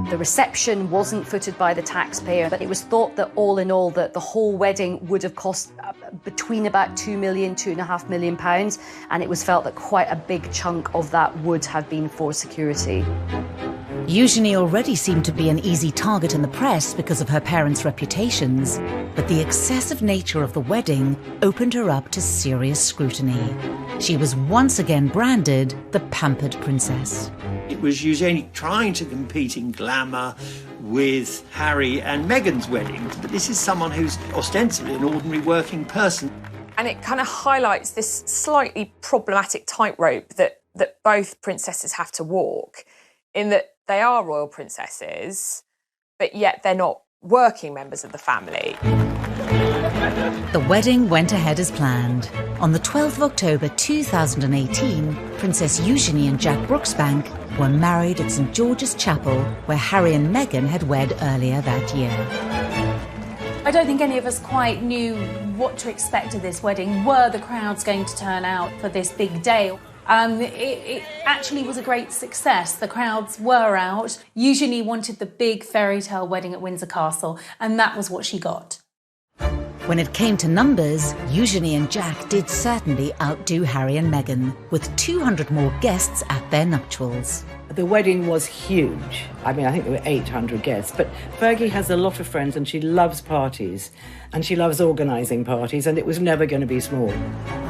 The reception wasn't footed by the taxpayer, but it was thought that all in all that the whole wedding would have cost between about £2 million, £2.5 million, and it was felt that quite a big chunk of that would have been for security. Eugenie already seemed to be an easy target in the press because of her parents' reputations, but the excessive nature of the wedding opened her up to serious scrutiny. She was once again branded the pampered princess. It was Eugenie trying to compete in glamour with Harry and Meghan's wedding, but this is someone who's ostensibly an ordinary working person. And it kind of highlights this slightly problematic tightrope that both princesses have to walk, in that they are royal princesses, but yet they're not working members of the family. The wedding went ahead as planned. On the 12th of October 2018, Princess Eugenie and Jack Brooksbank were married at St George's Chapel, where Harry and Meghan had wed earlier that year. I don't think any of us quite knew what to expect of this wedding. Were the crowds going to turn out for this big day? It actually was a great success. The crowds were out. Eugenie wanted the big fairy tale wedding at Windsor Castle, and that was what she got. When it came to numbers, Eugenie and Jack did certainly outdo Harry and Meghan, with 200 more guests at their nuptials. The wedding was huge. I mean, I think there were 800 guests, but Fergie has a lot of friends and she loves parties and she loves organising parties, and it was never going to be small.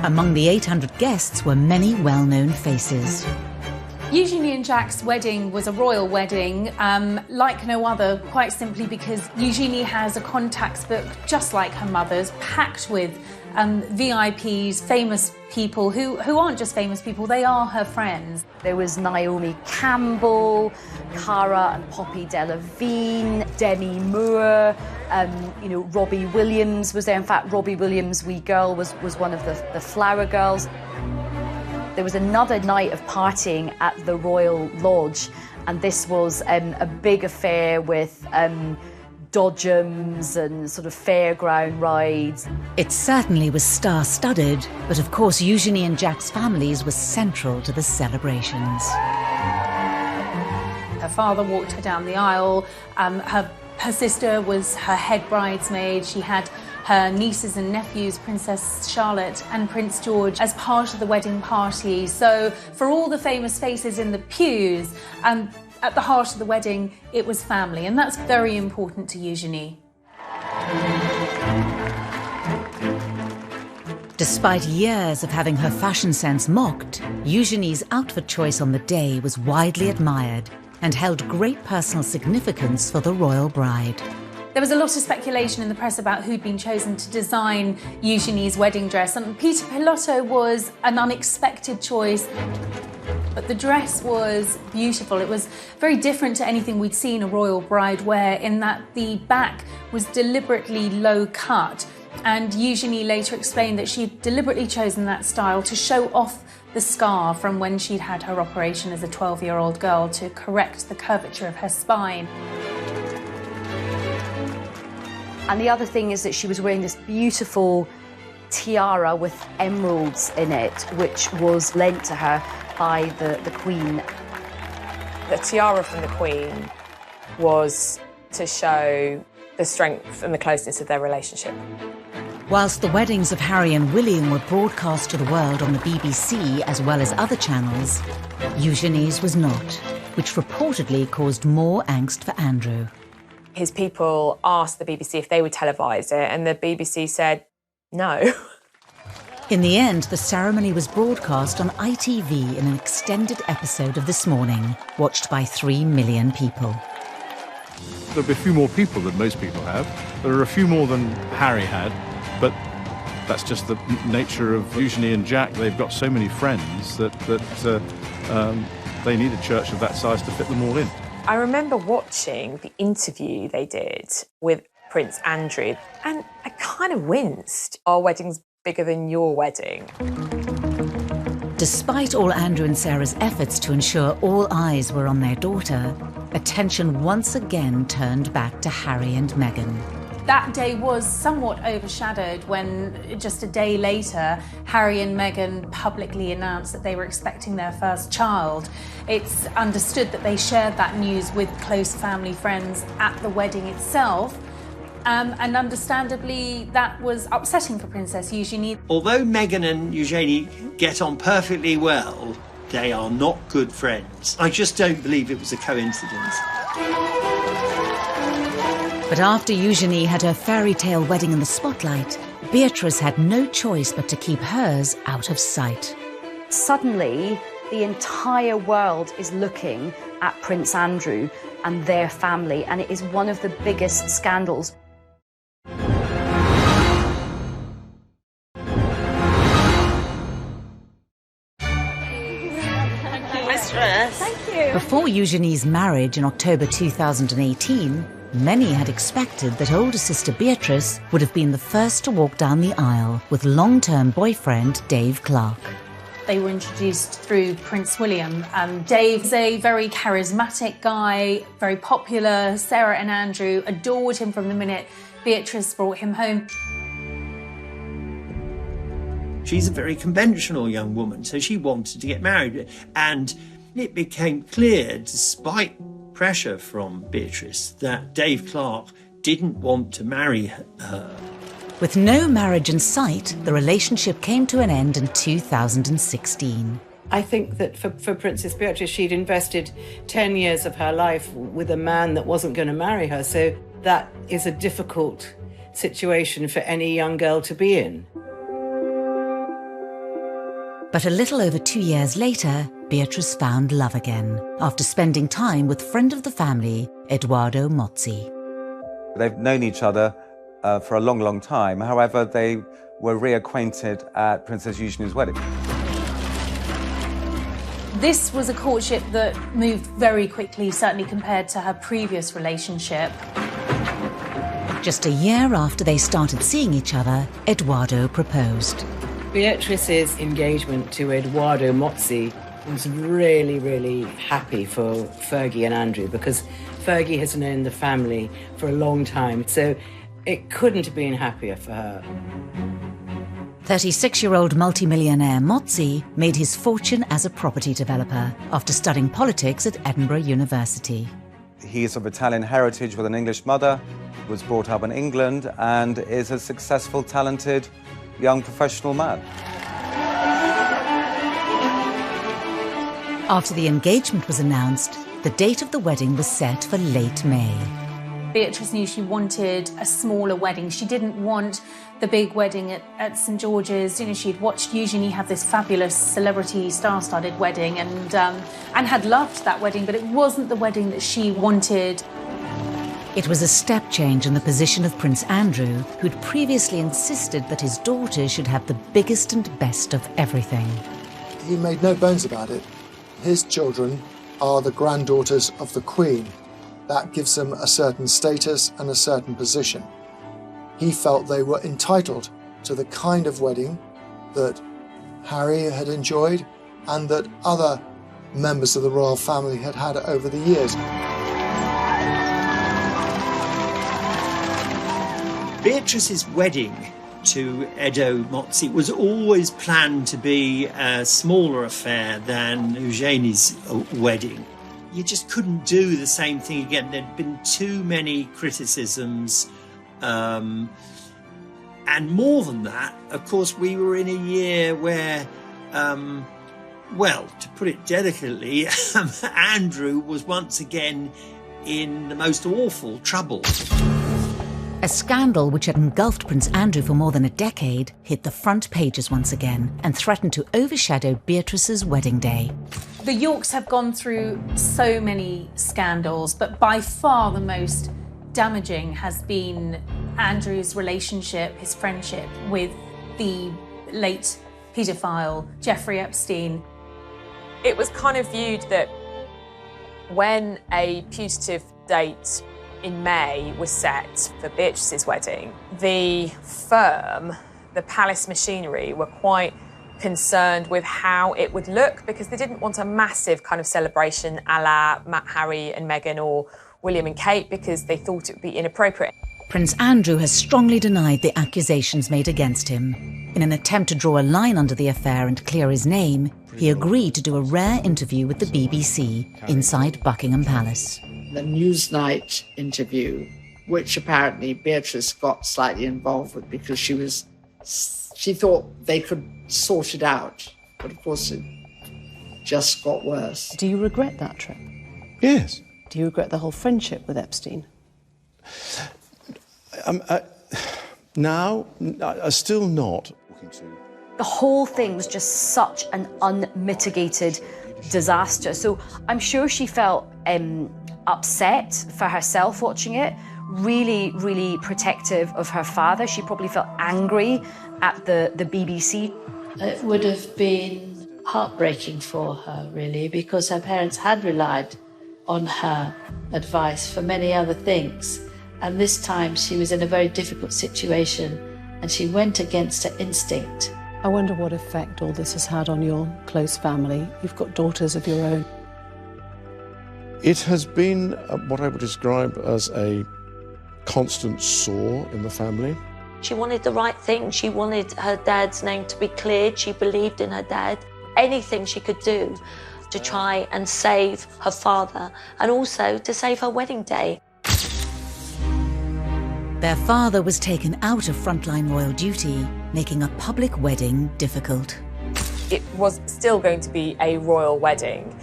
Among the 800 guests were many well-known faces. Eugenie and Jack's wedding was a royal wedding, like no other, quite simply because Eugenie has a contacts book just like her mother's, packed with VIPs, famous people who aren't just famous people, they are her friends. There was Naomi Campbell, Cara and Poppy Delevingne, Demi Moore, Robbie Williams was there. In fact, Robbie Williams' wee girl was one of the Flower Girls. There was another night of partying at the Royal Lodge, and this was a big affair with dodgems and sort of fairground rides. It certainly was star-studded, but of course Eugenie and Jack's families were central to the celebrations. Her father walked her down the aisle. Her sister was her head bridesmaid. She had her nieces and nephews, Princess Charlotte and Prince George, as part of the wedding party. So for all the famous faces in the pews, at the heart of the wedding, it was family, and that's very important to Eugenie. Despite years of having her fashion sense mocked, Eugenie's outfit choice on the day was widely admired and held great personal significance for the royal bride. There was a lot of speculation in the press about who'd been chosen to design Eugenie's wedding dress, and Peter Pilotto was an unexpected choice. But the dress was beautiful. It was very different to anything we'd seen a royal bride wear, in that the back was deliberately low cut. And Eugenie later explained that she'd deliberately chosen that style to show off the scar from when she'd had her operation as a 12-year-old girl to correct the curvature of her spine. And the other thing is that she was wearing this beautiful tiara with emeralds in it, which was lent to her by the Queen. The tiara from the Queen was to show the strength and the closeness of their relationship. Whilst the weddings of Harry and William were broadcast to the world on the BBC as well as other channels, Eugenie's was not, which reportedly caused more angst for Andrew. His people asked the BBC if they would televise it, and the BBC said no. In the end, the ceremony was broadcast on ITV in an extended episode of This Morning, watched by 3 million people. There'll be a few more people than most people have. There are a few more than Harry had, but that's just the nature of Eugenie and Jack. They've got so many friends that they need a church of that size to fit them all in. I remember watching the interview they did with Prince Andrew, and I kind of winced. Our wedding's bigger than your wedding. Despite all Andrew and Sarah's efforts to ensure all eyes were on their daughter, attention once again turned back to Harry and Meghan. That day was somewhat overshadowed when, just a day later, Harry and Meghan publicly announced that they were expecting their first child. It's understood that they shared that news with close family friends at the wedding itself, and understandably that was upsetting for Princess Eugenie. Although Meghan and Eugenie get on perfectly well, they are not good friends. I just don't believe it was a coincidence. But after Eugenie had her fairy tale wedding in the spotlight, Beatrice had no choice but to keep hers out of sight. Suddenly, the entire world is looking at Prince Andrew and their family, and it is one of the biggest scandals. Before Eugenie's marriage in October 2018, Many had expected that older sister Beatrice would have been the first to walk down the aisle with long-term boyfriend Dave Clark. They were introduced through Prince William. Dave's a very charismatic guy, very popular. Sarah and Andrew adored him from the minute Beatrice brought him home. She's a very conventional young woman, so she wanted to get married. And it became clear, despite pressure from Beatrice, that Dave Clark didn't want to marry her. With no marriage in sight, the relationship came to an end in 2016. I think that for Princess Beatrice, she'd invested 10 years of her life with a man that wasn't going to marry her, so that is a difficult situation for any young girl to be in. But a little over 2 years later, Beatrice found love again, after spending time with friend of the family, Edoardo Mozzi. They've known each other for a long, long time. However, they were reacquainted at Princess Eugenie's wedding. This was a courtship that moved very quickly, certainly compared to her previous relationship. Just a year after they started seeing each other, Edoardo proposed. Beatrice's engagement to Edoardo Mozzi was really, really happy for Fergie and Andrew, because Fergie has known the family for a long time, so it couldn't have been happier for her. 36-year-old multimillionaire Mozzi made his fortune as a property developer after studying politics at Edinburgh University. He's of Italian heritage with an English mother, was brought up in England, and is a successful, talented young professional man. After the engagement was announced, the date of the wedding was set for late May. Beatrice knew she wanted a smaller wedding. She didn't want the big wedding at St George's. You know, she'd watched Eugenie have this fabulous celebrity star-studded wedding and had loved that wedding, but it wasn't the wedding that she wanted. It was a step change in the position of Prince Andrew, who'd previously insisted that his daughters should have the biggest and best of everything. He made no bones about it. His children are the granddaughters of the Queen. That gives them a certain status and a certain position. He felt they were entitled to the kind of wedding that Harry had enjoyed and that other members of the royal family had had over the years. Beatrice's wedding to Edo Mozzi was always planned to be a smaller affair than Eugenie's wedding. You just couldn't do the same thing again. There'd been too many criticisms. And more than that, of course, we were in a year where, well, to put it delicately, Andrew was once again in the most awful trouble. A scandal which had engulfed Prince Andrew for more than a decade hit the front pages once again and threatened to overshadow Beatrice's wedding day. The Yorks have gone through so many scandals, but by far the most damaging has been Andrew's relationship, his friendship with the late paedophile Jeffrey Epstein. It was kind of viewed that when a putative date in May was set for Beatrice's wedding, the firm, the palace machinery, were quite concerned with how it would look because they didn't want a massive kind of celebration a la Harry and Meghan or William and Kate because they thought it would be inappropriate. Prince Andrew has strongly denied the accusations made against him. In an attempt to draw a line under the affair and clear his name, he agreed to do a rare interview with the BBC inside Buckingham Palace. The Newsnight interview, which apparently Beatrice got slightly involved with because she thought they could sort it out, but of course it just got worse. Do you regret that trip? Yes. Do you regret the whole friendship with Epstein? Now, still not. The whole thing was just such an unmitigated disaster. So I'm sure she felt upset for herself watching it, really, really protective of her father. She probably felt angry at the BBC. It would have been heartbreaking for her, really, because her parents had relied on her advice for many other things. And this time she was in a very difficult situation and she went against her instinct. I wonder what effect all this has had on your close family. You've got daughters of your own. It has been what I would describe as a constant sore in the family. She wanted the right thing. She wanted her dad's name to be cleared. She believed in her dad. Anything she could do to try and save her father and also to save her wedding day. Their father was taken out of frontline royal duty, making a public wedding difficult. It was still going to be a royal wedding.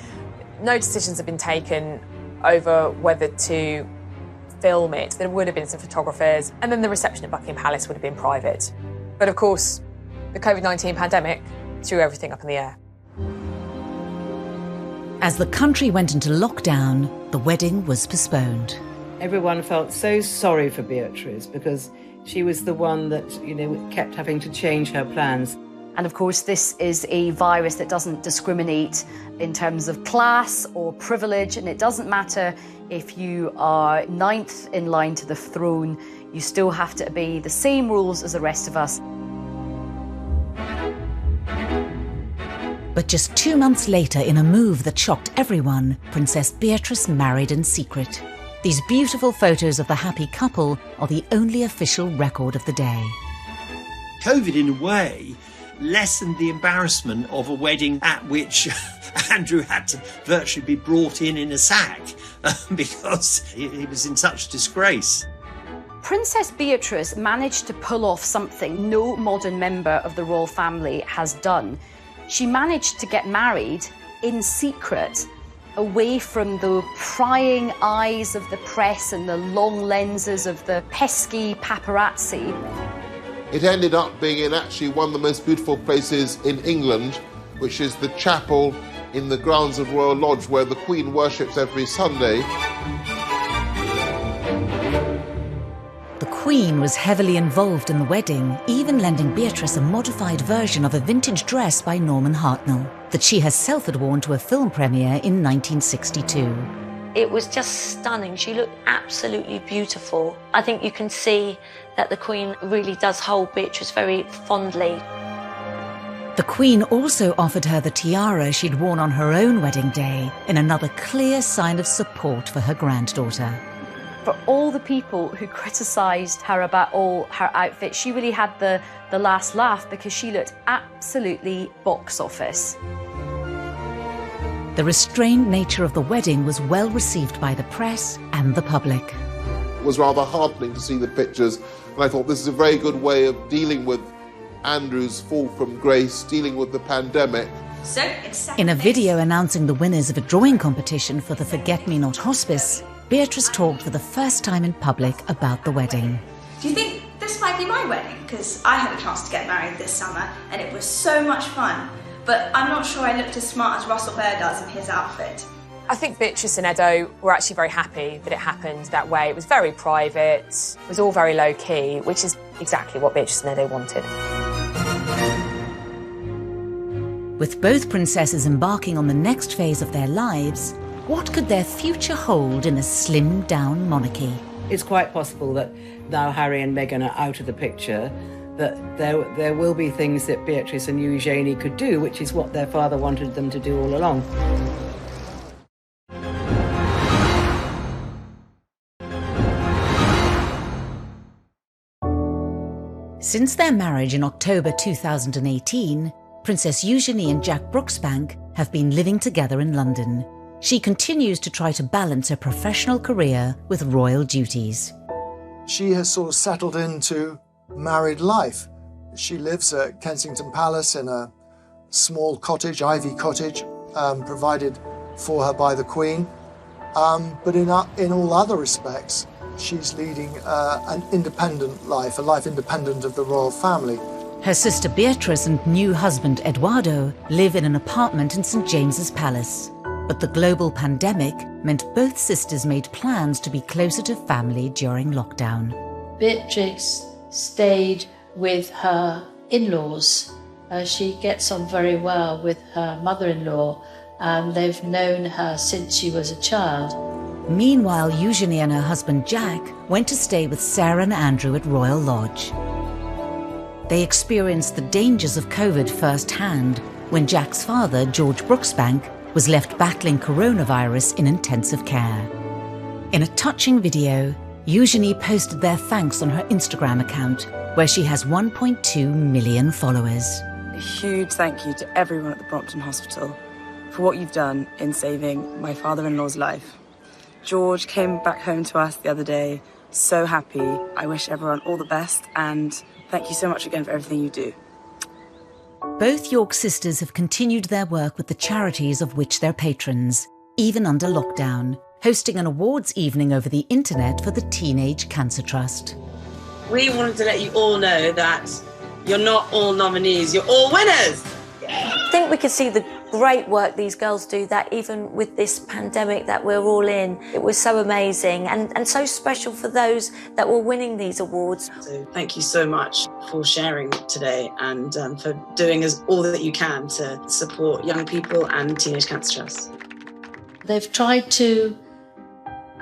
No decisions have been taken over whether to film it. There would have been some photographers, and then the reception at Buckingham Palace would have been private. But of course, the COVID-19 pandemic threw everything up in the air. As the country went into lockdown, the wedding was postponed. Everyone felt so sorry for Beatrice because she was the one that, kept having to change her plans. And of course, this is a virus that doesn't discriminate in terms of class or privilege, and it doesn't matter if you are 9th in line to the throne, you still have to obey the same rules as the rest of us. But just 2 months later, in a move that shocked everyone, Princess Beatrice married in secret. These beautiful photos of the happy couple are the only official record of the day. COVID, in a way, lessened the embarrassment of a wedding at which Andrew had to virtually be brought in a sack because he was in such disgrace. Princess Beatrice managed to pull off something no modern member of the royal family has done. She managed to get married in secret, away from the prying eyes of the press and the long lenses of the pesky paparazzi. It ended up being in actually one of the most beautiful places in England, which is the chapel in the grounds of Royal Lodge, where the Queen worships every Sunday. The Queen was heavily involved in the wedding, even lending Beatrice a modified version of a vintage dress by Norman Hartnell that she herself had worn to a film premiere in 1962. It was just stunning. She looked absolutely beautiful. I think you can see that the Queen really does hold Beatrice very fondly. The Queen also offered her the tiara she'd worn on her own wedding day, in another clear sign of support for her granddaughter. For all the people who criticised her about all her outfits, she really had the last laugh because she looked absolutely box office. The restrained nature of the wedding was well received by the press and the public. It was rather heartening to see the pictures, and I thought this is a very good way of dealing with Andrew's fall from grace, dealing with the pandemic. In a video announcing the winners of a drawing competition for the Forget-Me-Not Hospice, Beatrice talked for the first time in public about the wedding. Do you think this might be my wedding? Because I had a chance to get married this summer and it was so much fun. But I'm not sure I looked as smart as Russell Bear does in his outfit. I think Beatrice and Edo were actually very happy that it happened that way. It was very private, it was all very low-key, which is exactly what Beatrice and Edo wanted. With both princesses embarking on the next phase of their lives, what could their future hold in a slimmed-down monarchy? It's quite possible that now Harry and Meghan are out of the picture, that there will be things that Beatrice and Eugenie could do, which is what their father wanted them to do all along. Since their marriage in October 2018, Princess Eugenie and Jack Brooksbank have been living together in London. She continues to try to balance her professional career with royal duties. She has sort of settled into married life. She lives at Kensington Palace in a small cottage, ivy cottage, provided for her by the Queen. But in all other respects, she's leading an independent life, a life independent of the royal family. Her sister Beatrice and new husband Eduardo live in an apartment in St. James's Palace. But the global pandemic meant both sisters made plans to be closer to family during lockdown. Beatrix stayed with her in-laws. She gets on very well with her mother-in-law and they've known her since she was a child. Meanwhile, Eugenie and her husband Jack went to stay with Sarah and Andrew at Royal Lodge. They experienced the dangers of COVID firsthand when Jack's father, George Brooksbank, was left battling coronavirus in intensive care. In a touching video, Eugenie posted their thanks on her Instagram account, where she has 1.2 million followers. A huge thank you to everyone at the Brompton Hospital for what you've done in saving my father-in-law's life. George came back home to us the other day, so happy. I wish everyone all the best, and thank you so much again for everything you do. Both York sisters have continued their work with the charities of which they're patrons, even under lockdown, hosting an awards evening over the internet for the Teenage Cancer Trust. We wanted to let you all know that you're not all nominees, you're all winners! I think we could see the great work these girls do, that even with this pandemic that we're all in, it was so amazing and so special for those that were winning these awards. So thank you so much for sharing today and for doing all that you can to support young people and Teenage Cancer Trust. They've tried to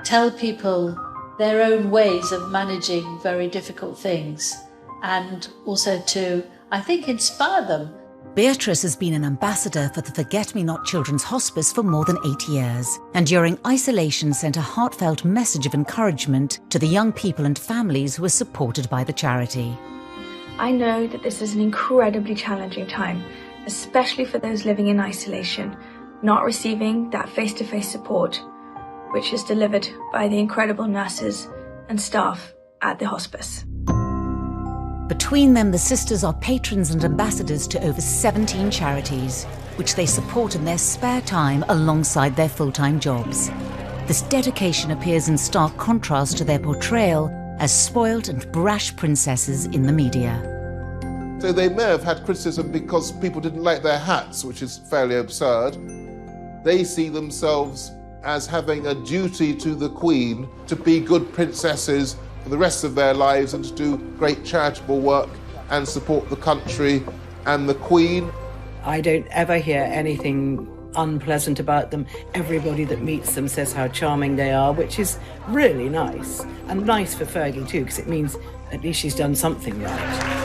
tell people their own ways of managing very difficult things and also to, I think, inspire them. Beatrice has been an ambassador for the Forget-Me-Not Children's Hospice for more than 8 years, and during isolation sent a heartfelt message of encouragement to the young people and families who are supported by the charity. I know that this is an incredibly challenging time, especially for those living in isolation, not receiving that face-to-face support, which is delivered by the incredible nurses and staff at the hospice. Between them, the sisters are patrons and ambassadors to over 17 charities, which they support in their spare time alongside their full-time jobs. This dedication appears in stark contrast to their portrayal as spoilt and brash princesses in the media. So they may have had criticism because people didn't like their hats, which is fairly absurd. They see themselves as having a duty to the Queen to be good princesses for the rest of their lives and to do great charitable work and support the country and the Queen. I don't ever hear anything unpleasant about them. Everybody that meets them says how charming they are, which is really nice. And nice for Fergie too, because it means at least she's done something right.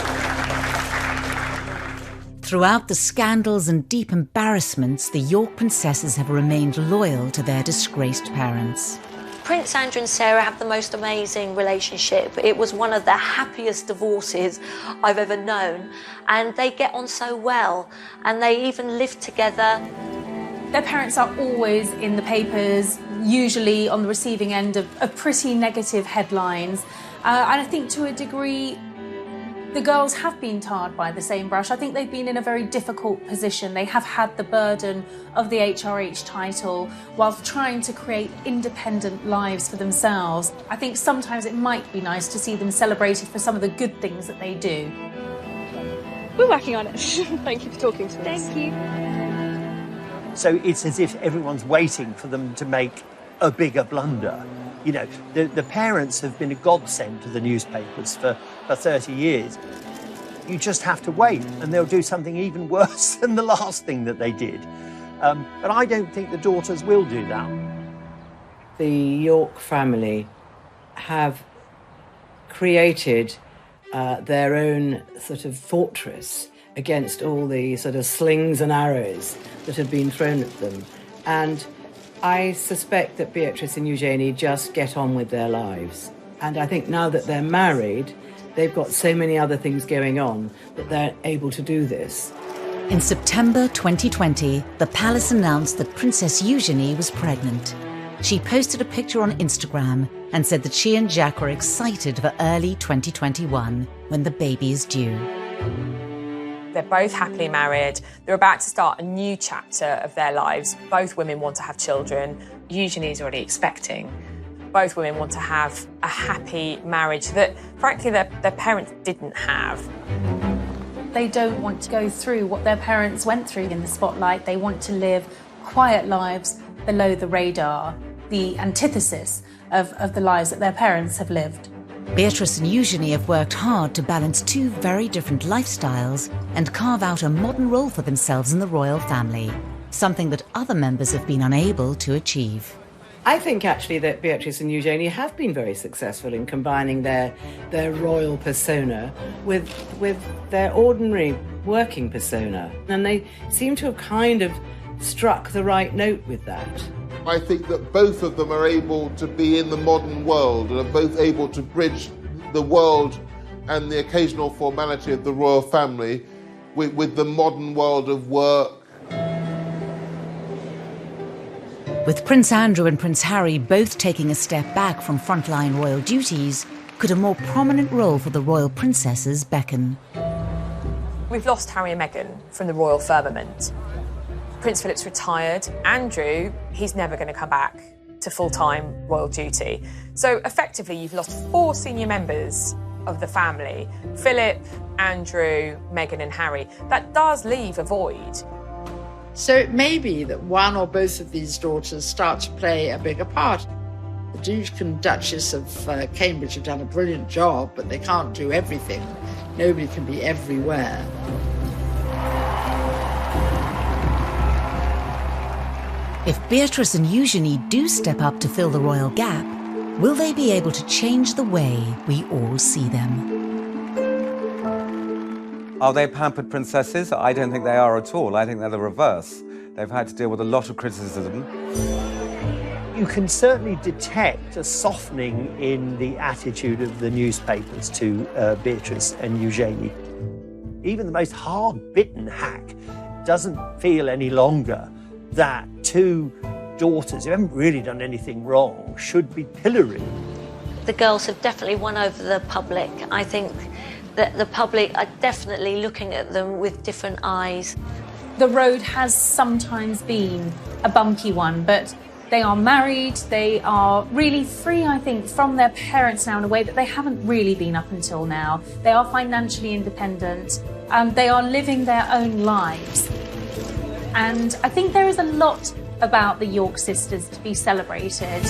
Throughout the scandals and deep embarrassments, the York princesses have remained loyal to their disgraced parents. Prince Andrew and Sarah have the most amazing relationship. It was one of the happiest divorces I've ever known, and they get on so well, and they even live together. Their parents are always in the papers, usually on the receiving end of pretty negative headlines. And I think to a degree, the girls have been tarred by the same brush. I think they've been in a very difficult position. They have had the burden of the HRH title whilst trying to create independent lives for themselves. I think sometimes it might be nice to see them celebrated for some of the good things that they do. We're working on it. Thank you for talking to us. Thank you. So it's as if everyone's waiting for them to make a bigger blunder. You know, the parents have been a godsend to the newspapers for 30 years. You just have to wait, and they'll do something even worse than the last thing that they did. But I don't think the daughters will do that. The York family have created their own sort of fortress against all the sort of slings and arrows that have been thrown at them. And I suspect that Beatrice and Eugenie just get on with their lives. And I think now that they're married, they've got so many other things going on that they're able to do this. In September 2020, the palace announced that Princess Eugenie was pregnant. She posted a picture on Instagram and said that she and Jack were excited for early 2021, when the baby is due. They're both happily married. They're about to start a new chapter of their lives. Both women want to have children. Eugenie's already expecting. Both women want to have a happy marriage that, frankly, their parents didn't have. They don't want to go through what their parents went through in the spotlight. They want to live quiet lives below the radar, the antithesis of the lives that their parents have lived. Beatrice and Eugenie have worked hard to balance two very different lifestyles and carve out a modern role for themselves in the royal family. something that other members have been unable to achieve. I think actually that Beatrice and Eugenie have been very successful in combining their royal persona with their ordinary working persona. And they seem to have kind of struck the right note with that. I think that both of them are able to be in the modern world and are both able to bridge the world and the occasional formality of the royal family with the modern world of work. With Prince Andrew and Prince Harry both taking a step back from frontline royal duties, could a more prominent role for the royal princesses beckon? We've lost Harry and Meghan from the royal firmament. Prince Philip's retired. Andrew, he's never going to come back to full-time royal duty. So effectively, you've lost 4 senior members of the family: Philip, Andrew, Meghan and Harry. That does leave a void. So it may be that one or both of these daughters start to play a bigger part. The Duke and Duchess of Cambridge have done a brilliant job, but they can't do everything. Nobody can be everywhere. If Beatrice and Eugenie do step up to fill the royal gap, will they be able to change the way we all see them? Are they pampered princesses? I don't think they are at all. I think they're the reverse. They've had to deal with a lot of criticism. You can certainly detect a softening in the attitude of the newspapers to Beatrice and Eugenie. Even the most hard-bitten hack doesn't feel any longer that 2 daughters who haven't really done anything wrong should be pilloried. The girls have definitely won over the public. I think that the public are definitely looking at them with different eyes. The road has sometimes been a bumpy one, but they are married, they are really free, I think, from their parents now in a way that they haven't really been up until now. They are financially independent, they are living their own lives. And I think there is a lot about the York sisters to be celebrated.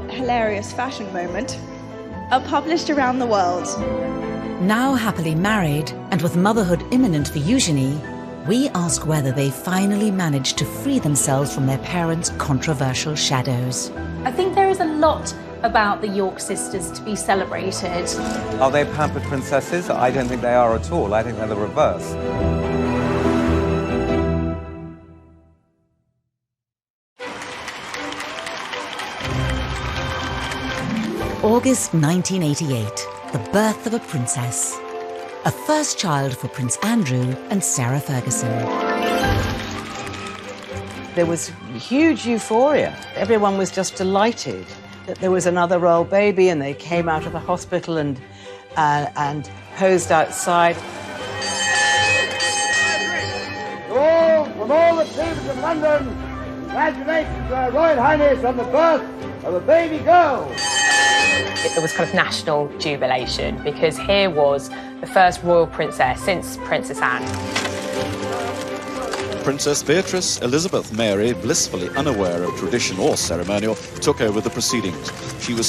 Hilarious fashion moment are published around the world. Now happily married, and with motherhood imminent for Eugenie, we ask whether they finally managed to free themselves from their parents' controversial shadows. I think there is a lot about the York sisters to be celebrated. Are they pampered princesses? I don't think they are at all. I think they're the reverse. August 1988, the birth of a princess. A first child for Prince Andrew and Sarah Ferguson. There was huge euphoria. Everyone was just delighted that there was another royal baby, and they came out of the hospital and posed outside. From all the teams in London, congratulations to Her Royal Highness on the birth of a baby girl. It was kind of national jubilation because here was the first royal princess since Princess Anne. Princess Beatrice Elizabeth Mary, blissfully unaware of tradition or ceremonial, took over the proceedings. She was